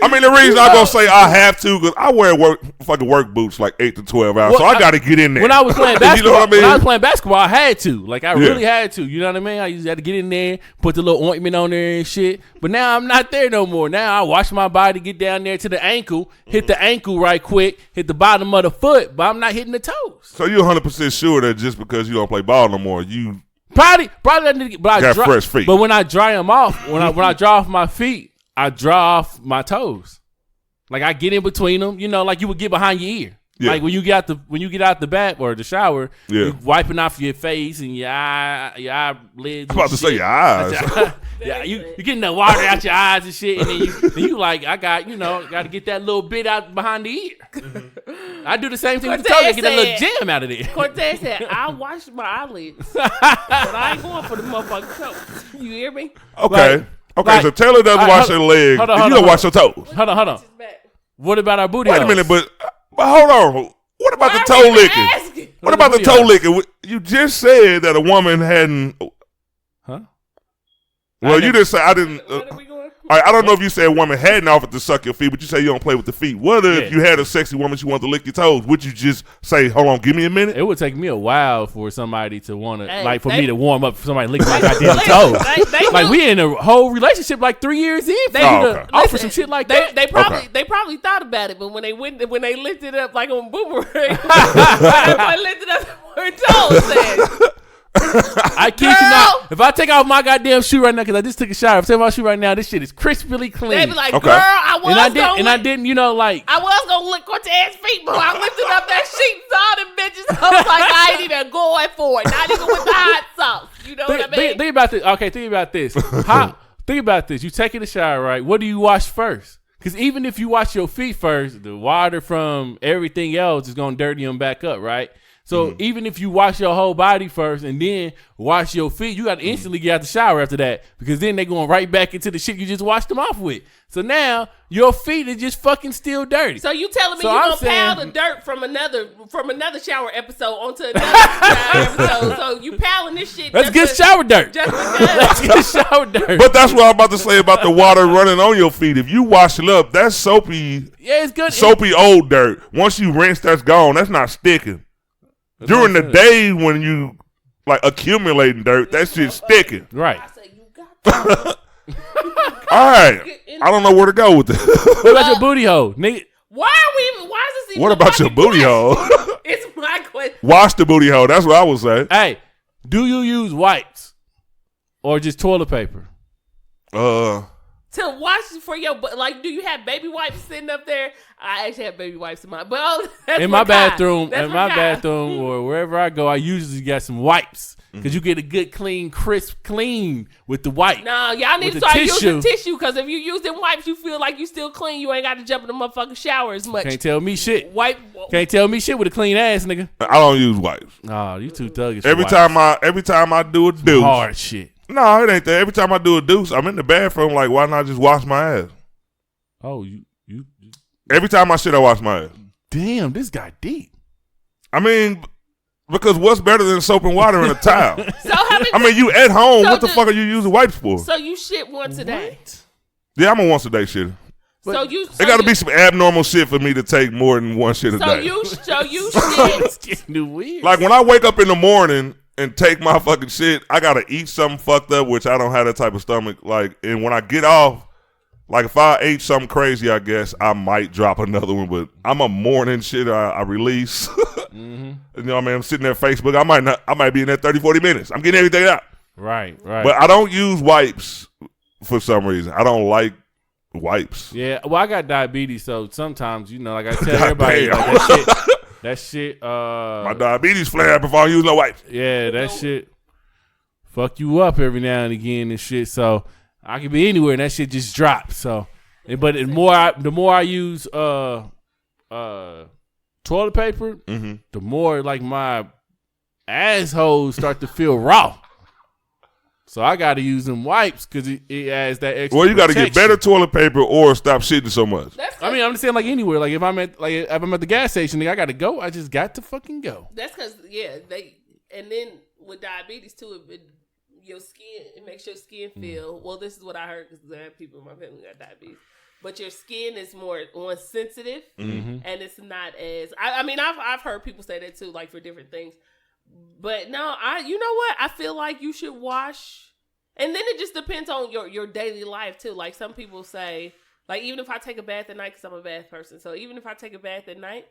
I mean, the reason I'm going to say I have to, because I wear fucking work boots like 8 to 12 hours, so I got to get in there. When I was playing basketball, you know what I mean? When I was playing basketball, I had to. Like, I really had to. You know what I mean? I used to have to get in there, put the little ointment on there and shit. But now I'm not there no more. Now I wash my body, get down there to the ankle, hit the ankle right quick, hit the bottom of the foot, but I'm not hitting the toes. So you're 100% sure that just because you don't play ball no more, you probably but got fresh feet. But when I dry them off, when I dry off my feet, I dry off my toes. Like, I get in between them, you know, like you would get behind your ear. Yeah. Like when you get out the bath or the shower, you're wiping off your face and your eyelids. I'm about to say your eyes. Yeah, you getting the water out your eyes and shit, and then you like, I got to get that little bit out behind the ear. Mm-hmm. I do the same thing with the toe to get that little jam out of there. Cortez said, I wash my eyelids, but I ain't going for the motherfucking toe. You hear me? Okay. So Taylor doesn't wash her legs. You don't wash her toes. Hold on. What about our booty? Wait a minute, but hold on. What about the toe licking? What about the toe licking? You just said that a woman hadn't. Huh? Well, you just said I didn't. I don't know if you said a woman hadn't offered to suck your feet, but you say you don't play with the feet. What if you had a sexy woman, she wanted to lick your toes? Would you just say, hold on, give me a minute? It would take me a while for somebody to want to, me to warm up for somebody to lick my goddamn toes. Like, we in a whole relationship like 3 years in for you to offer some shit like that. They probably thought about it, but when they lifted up like on Boomerang, I lifted up her toes then. I kid you not. If I take off my goddamn shoe right now, because I just took a shower, if I take my shoe right now, this shit is crispily clean. They be like, girl, I was gonna lick Cortez's feet, but I lifted up that sheet and saw them bitches. I was like, I ain't even going for it. Not even with the hot sauce. You know what I mean? Think about this. Okay, think about this. Think about this. You taking a shower, right? What do you wash first? Because even if you wash your feet first, the water from everything else is gonna dirty them back up, right? So even if you wash your whole body first and then wash your feet, you got to instantly get out the shower after that, because then they're going right back into the shit you just washed them off with. So now your feet are just fucking still dirty. So you telling me you're going to pile the dirt from another shower episode onto another shower episode. So you piling this shit. Let's get shower dirt. Let's get shower dirt. But that's what I'm about to say about the water running on your feet. If you wash it up, that's soapy. Yeah, it's good. Soapy old dirt. Once you rinse, that's gone. That's not sticking. During the day when you like accumulating dirt, that shit's sticking. Right. All right. I don't know where to go with this. What about your booty hole? Nigga? Why is this even What about your booty hole? It's my question. Wash the booty hole. That's what I would say. Hey, do you use wipes or just toilet paper? to wash for your, like, do you have baby wipes sitting up there? I actually have baby wipes in my, but in my bathroom, or wherever I go, I usually got some wipes because you get a good, clean, crisp clean with the wipe. No, y'all need to start using tissue because if you use them wipes, you feel like you still clean. You ain't got to jump in the motherfucking shower as much. Can't tell me shit. Can't tell me shit with a clean ass, nigga. I don't use wipes. Oh, you too thuggish. Every time I do a deuce, hard shit. No, it ain't that. Every time I do a deuce, I'm in the bathroom. Like, why not just wash my ass? Oh, you. Every time I shit, I wash my ass. Damn, this guy deep. I mean, because what's better than soap and water and a towel? You at home. What the fuck are you using wipes for? So you shit once a day? Yeah, I'm a once a day shitter. It got to be some abnormal shit for me to take more than one shit a day. So you shit. It's getting weird. Like when I wake up in the morning and take my fucking shit, I gotta eat something fucked up, which I don't have that type of stomach. Like, and when I get off, like if I ate something crazy, I guess I might drop another one. But I'm a morning shit. I release. You know what I mean? I'm sitting there Facebook. I might be in there 30, 40 minutes. I'm getting everything out. Right. But I don't use wipes for some reason. I don't like wipes. Yeah. Well, I got diabetes, so sometimes, like I tell everybody, like, that shit. My diabetes flare up if I don't use no wipes. Yeah, that shit fuck you up every now and again and shit. So I can be anywhere and that shit just drops. So, but the more I use toilet paper, the more like my assholes start to feel raw. So I got to use them wipes because it adds that extra. Well, you got to get better toilet paper or stop shitting so much. I'm just saying, like anywhere. Like if I'm at the gas station, I got to go. I just got to fucking go. That's because and then with diabetes too, your skin, it makes your skin feel. Well, this is what I heard because I have people in my family who got diabetes. But your skin is more sensitive, and it's not as. I've heard people say that too, like for different things. But no, you know what? I feel like you should wash, and then it just depends on your daily life too. Like some people say, like even if I take a bath at night, because I'm a bath person, so even if I take a bath at night,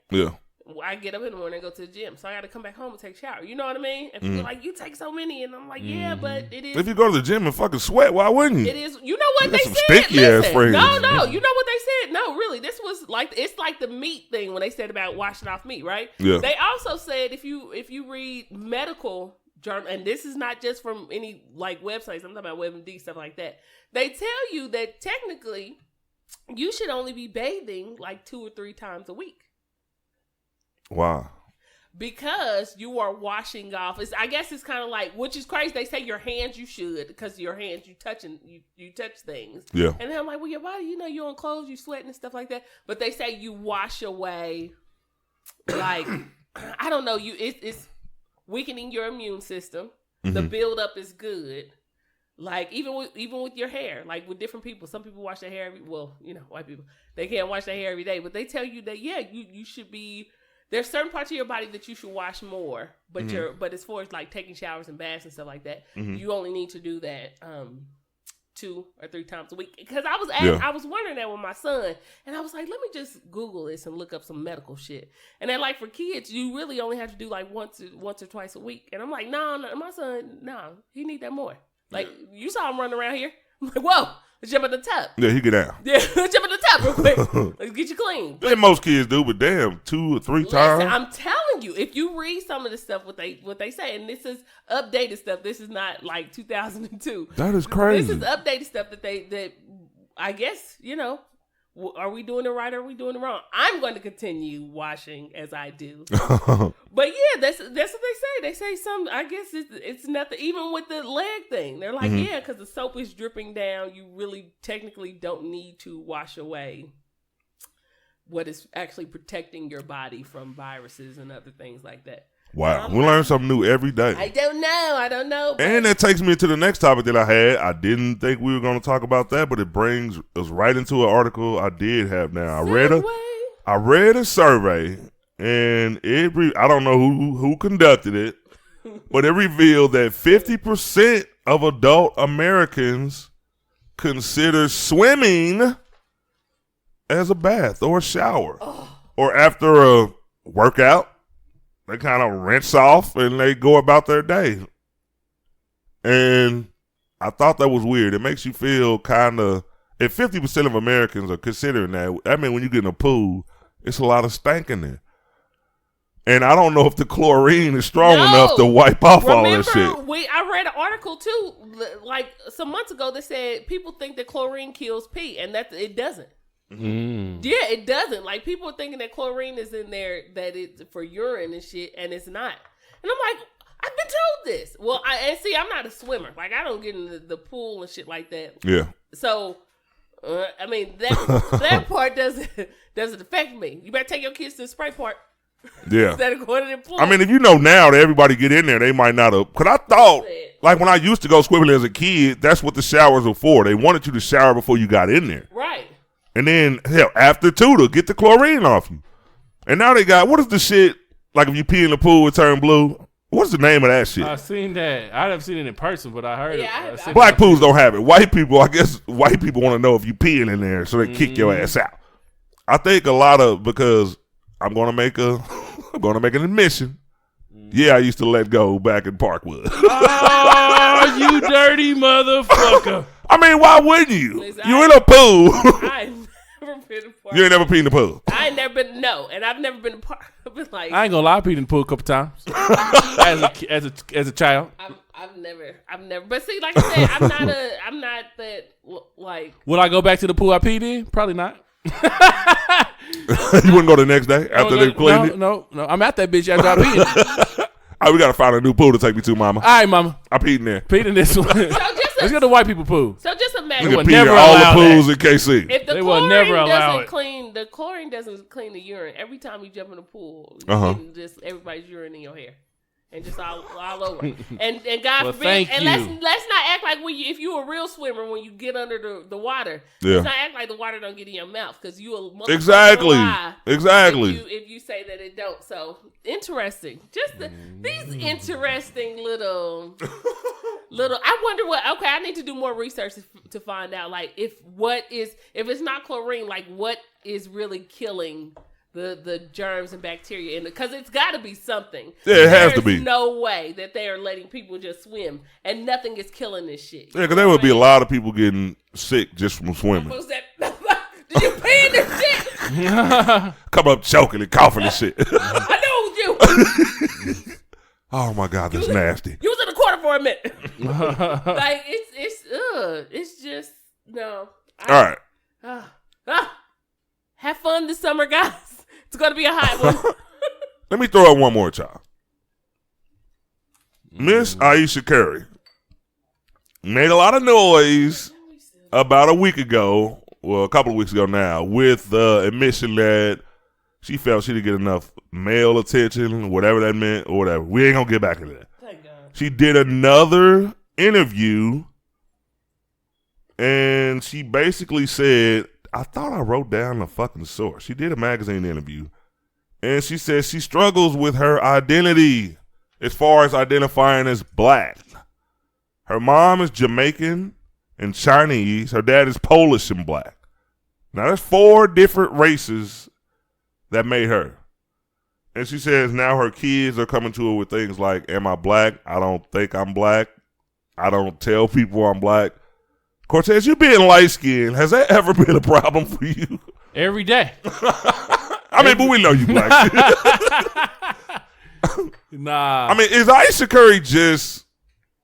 I get up in the morning and go to the gym, so I got to come back home and take a shower. You know what I mean? And people are like, you take so many, and I'm like, yeah, but it is. If you go to the gym and fucking sweat, why wouldn't you? It is. You know what they said? Stinky ass friends. No. You know what they said? No, really. This was like it's like the meat thing when they said about washing off meat, right? Yeah. They also said if you read medical journal, and this is not just from any like websites. I'm talking about WebMD stuff like that. They tell you that technically you should only be bathing like 2 or 3 times a week. Wow. Because you are washing off. I guess it's kind of like, which is crazy. They say your hands you should, because your hands you touch things. Yeah. And then I'm like, well, your body, you're on clothes, you sweating and stuff like that. But they say you wash away, like I don't know, it's weakening your immune system. The buildup is good. Like even with your hair, like with different people, some people wash their hair. White people, they can't wash their hair every day, but they tell you that you should be. There's certain parts of your body that you should wash more, but but as far as like taking showers and baths and stuff like that, you only need to do that 2 or 3 times a week. Because I was wondering that with my son, and I was like, let me just Google this and look up some medical shit. And then like for kids, you really only have to do like once or twice a week. And I'm like, no, my son, he need that more. Like you saw him running around here. I'm like, whoa. Let's jump in the tub. Yeah, he get out. Yeah, let's jump in the tub real quick. Let's get you clean. But most kids do, but damn, 2 or 3 times. I'm telling you, if you read some of the stuff what they say, and this is updated stuff. This is not like 2002. That is crazy. This is updated stuff that I guess are we doing it right? Or are we doing it wrong? I'm going to continue washing as I do. But yeah, that's what they say. They say I guess it's nothing. Even with the leg thing, they're like, because the soap is dripping down, you really technically don't need to wash away what is actually protecting your body from viruses and other things like that. Wow, we learn something new every day. I don't know. And that takes me to the next topic that I had. I didn't think we were going to talk about that, but it brings us right into an article I did have now. I read a survey, and I don't know who conducted it, but it revealed that 50% of adult Americans consider swimming as a bath or a shower, or after a workout. They kind of rinse off and they go about their day. And I thought that was weird. It makes you feel kind of if 50% of Americans are considering that, I mean, when you get in a pool, it's a lot of stank in there. And I don't know if the chlorine is strong enough to wipe off all that shit. I read an article too, like some months ago, that said people think that chlorine kills pee, and that it doesn't. Yeah, it doesn't. Like, people are thinking that chlorine is in there, that it's for urine and shit, and it's not. And I'm like, I've been told this. Well, I'm not a swimmer. Like, I don't get in the pool and shit like that. Yeah. So, I mean, that part doesn't affect me. You better take your kids to the spray park. Yeah. Instead of going to the pool. I mean, if you know now that everybody get in there, they might not have. Because I thought, like when I used to go swimming as a kid, that's what the showers were for. They wanted you to shower before you got in there. Right. And then, hell, after two, to get the chlorine off you. And now they got, what is the shit, like if you pee in the pool, it turn blue? What's the name of that shit? I've seen that. I haven't seen it in person, but I heard it. Black pools don't have it. White people, I guess white people want to know if you peeing in there so they kick your ass out. I think a lot of, because I'm going to make an admission. Yeah, I used to let go back in Parkwood. Oh, you dirty motherfucker. I mean, why wouldn't you? Listen, You in a pool. I ain't never been in park. You ain't never peed in the pool. I ain't never been, no, and I've never been in park. I've been like, I ain't gonna lie, I peed in the pool a couple times as a child. I've never. But see, like I said, I'm not that like. Would I go back to the pool I peed in? Probably not. You wouldn't go the next day after they cleaned it? No. I'm at that bitch after I peed in it. All right, we got to find a new pool to take me to, mama. All right, mama. I peed in there. Peed in this one. Let's go to white people pool. So just imagine. We can pee in all the pools in KC. If the chlorine doesn't clean the urine, every time you jump in the pool, you're getting just everybody's urine in your hair. And just all over. And God forbid. And let's not act like if you're a real swimmer, when you get under the water, let's not act like the water don't get in your mouth, because you a motherfucker Exactly. If you say that it don't. So interesting. Just these interesting little. I wonder what. Okay, I need to do more research to find out, like, if it's not chlorine, like, what is really killing the germs and bacteria in it, because it's got to be something. Yeah, it has to be. There's no way that they are letting people just swim and nothing is killing this shit. Yeah, because there would be a lot of people getting sick just from swimming. Did you pee in this shit? Come up choking and coughing and shit. I know you. Oh my God, that's nasty. You was in the corner for a minute. Like, it's just no. All right. Have fun this summer, guys. It's going to be a hot one. Let me throw out one more, child. Miss Aisha Curry made a lot of noise about a week ago, well, a couple of weeks ago now, with the admission that she felt she didn't get enough male attention, whatever that meant, or whatever. We ain't going to get back into that. Thank God. She did another interview, and she basically said, I thought I wrote down the fucking source. She did a magazine interview, and she says she struggles with her identity as far as identifying as black. Her mom is Jamaican and Chinese. Her dad is Polish and black. Now, there's 4 different races that made her. And she says now her kids are coming to her with things like, am I black? I don't think I'm black. I don't tell people I'm black. Cortez, you being light-skinned, has that ever been a problem for you? Every day. I mean, but we know you black. Nah. I mean, is Aisha Curry just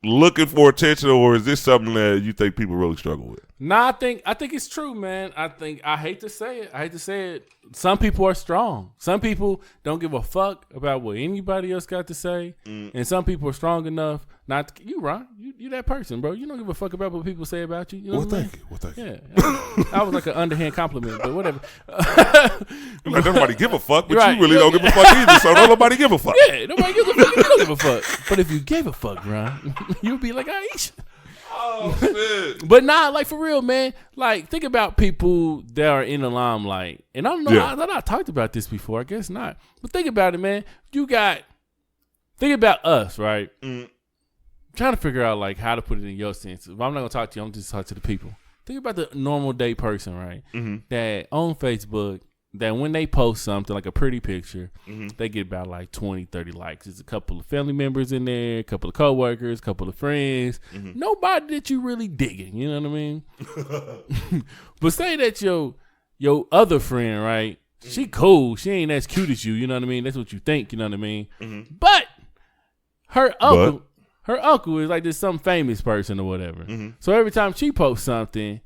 looking for attention, or is this something that you think people really struggle with? Nah, I think it's true, man. I hate to say it. Some people are strong. Some people don't give a fuck about what anybody else got to say. And some people are strong enough not to. You, Ron, you that person, bro. You don't give a fuck about what people say about you. You know Thank you. Yeah. I was like an underhand compliment, but whatever. Like, nobody give a fuck, but right. You really don't give a fuck either, so don't nobody give a fuck. Yeah, nobody gives a fuck. You don't give a fuck. But if you gave a fuck, Ron, you'd be like Aisha. Oh, shit. But nah, like, for real, man. Like, think about people that are in the limelight. And I don't know, I talked about this before. I guess not. But think about it, man. Think about us, right? Trying to figure out, like, how to put it in your sense. If I'm not going to talk to you, I'm just talk to the people. Think about the normal day person, right? That on Facebook, that when they post something like a pretty picture, they get about like 20, 30 likes. There's a couple of family members in there, a couple of coworkers, a couple of friends. Nobody that you really digging, you know what I mean? But say that your other friend, right? She cool. She ain't as cute as you, you know what I mean? That's what you think, you know what I mean? But her uncle is like this some famous person or whatever. So every time she posts something,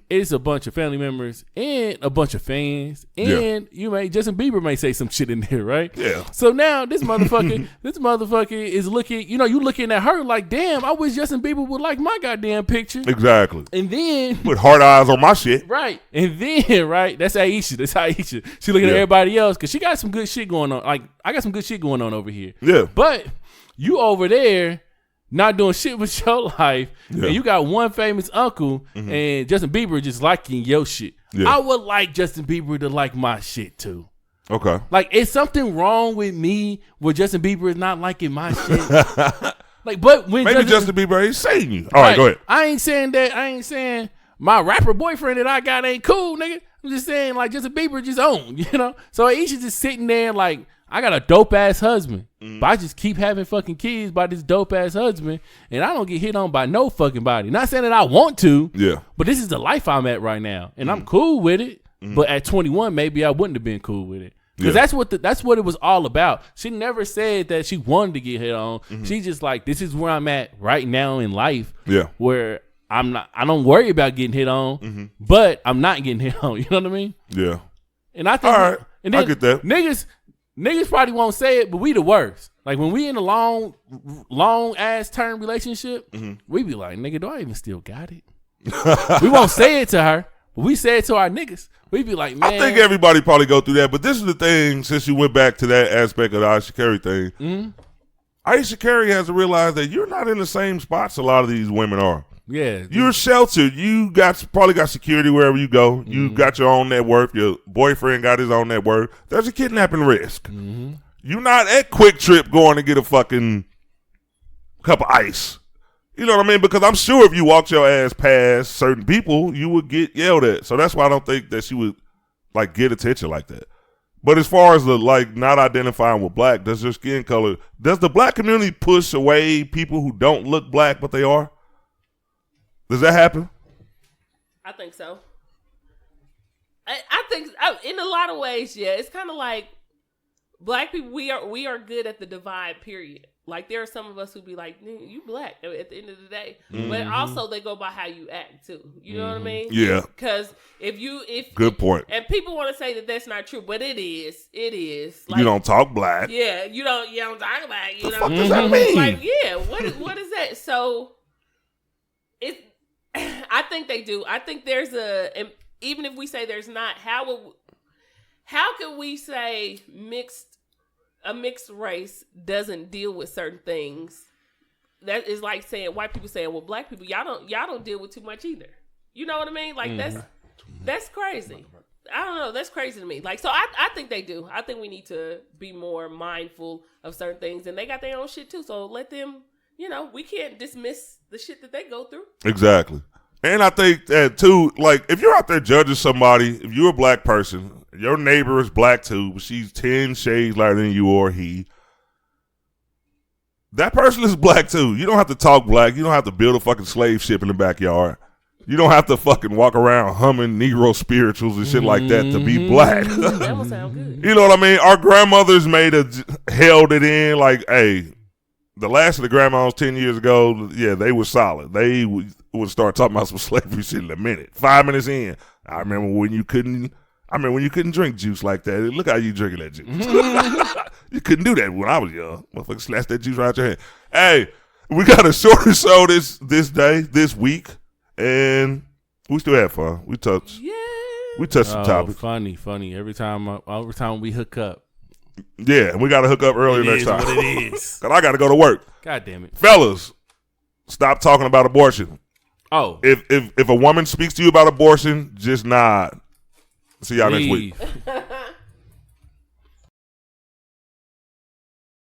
it's a bunch of family members and a bunch of fans, and Justin Bieber may say some shit in there, right? Yeah. So now this motherfucker is looking, you looking at her like, damn, I wish Justin Bieber would like my goddamn picture. Exactly. And then put hard eyes on my shit. Right. And then, right, that's Aisha. She looking at everybody else because she got some good shit going on. Like, I got some good shit going on over here. Yeah. But you over there not doing shit with your life, and you got one famous uncle, and Justin Bieber just liking your shit. Yeah. I would like Justin Bieber to like my shit too. Okay. Like, is something wrong with me where Justin Bieber is not liking my shit? Like, but when maybe Justin Bieber ain't saying you. All right, go ahead. I ain't saying that. I ain't saying my rapper boyfriend that I got ain't cool, nigga. I'm just saying, like, Justin Bieber just own, So Aisha just sitting there like, I got a dope ass husband, but I just keep having fucking kids by this dope ass husband, and I don't get hit on by no fucking body. Not saying that I want to, but this is the life I'm at right now, and I'm cool with it. But at 21, maybe I wouldn't have been cool with it, because that's what it was all about. She never said that she wanted to get hit on. She just like, this is where I'm at right now in life, where I don't worry about getting hit on, but I'm not getting hit on. You know what I mean? Yeah. And I think, all right, and then I get that. Niggas probably won't say it, but we the worst. Like, when we in a long ass term relationship, we be like, nigga, do I even still got it? We won't say it to her, but we say it to our niggas. We be like, man. I think everybody probably go through that, but this is the thing, since you went back to that aspect of the Aisha Curry thing. Aisha Curry has to realize that you're not in the same spots a lot of these women are. Yeah, you're sheltered. You probably got security wherever you go. You got your own net worth. Your boyfriend got his own net worth. There's a kidnapping risk. You're not at Quick Trip going to get a fucking cup of ice. You know what I mean? Because I'm sure if you walked your ass past certain people, you would get yelled at. So that's why I don't think that she would like get attention like that. But as far as the like not identifying with black, does your skin color, does the black community push away people who don't look black but they are? Does that happen? I think so. I think in a lot of ways, yeah. It's kind of like black people. We are good at the divide. Period. Like, there are some of us who be like, "You black" at the end of the day, but also they go by how you act too. You know what I mean? Yeah. Because if good point. And people want to say that that's not true, but it is. It is. Like, you don't talk black. Yeah. You don't talk black. You the fuck does that mean? Like, yeah. What is that? So it's. I think they do. I think there's and even if we say there's not, how can we say a mixed race doesn't deal with certain things? That is like saying white people saying, well, black people, y'all don't deal with too much either. You know what I mean? Like, that's crazy. I don't know. That's crazy to me. Like, so I think they do. I think we need to be more mindful of certain things, and they got their own shit too. So let them. We can't dismiss the shit that they go through. Exactly. And I think that, too, like, if you're out there judging somebody, if you're a black person, your neighbor is black, too, but she's 10 shades lighter than you or he, that person is black, too. You don't have to talk black. You don't have to build a fucking slave ship in the backyard. You don't have to fucking walk around humming Negro spirituals and shit like that to be black. That would sound good. You know what I mean? Our grandmothers held it in like, hey, the last of the grandmas 10 years ago, yeah, they were solid. They would start talking about some slavery shit in a minute. 5 minutes in, I remember when you couldn't drink juice like that. Look how you drinking that juice. You couldn't do that when I was young. Motherfucker, slash that juice right out your hand. Hey, we got a shorter show this week, and we still had fun. We touched some topics. Funny. Every time we hook up. Yeah, and we got to hook up earlier next time. What it is. Because I got to go to work. God damn it. Fellas, stop talking about abortion. Oh. If a woman speaks to you about abortion, just nod. See y'all next week.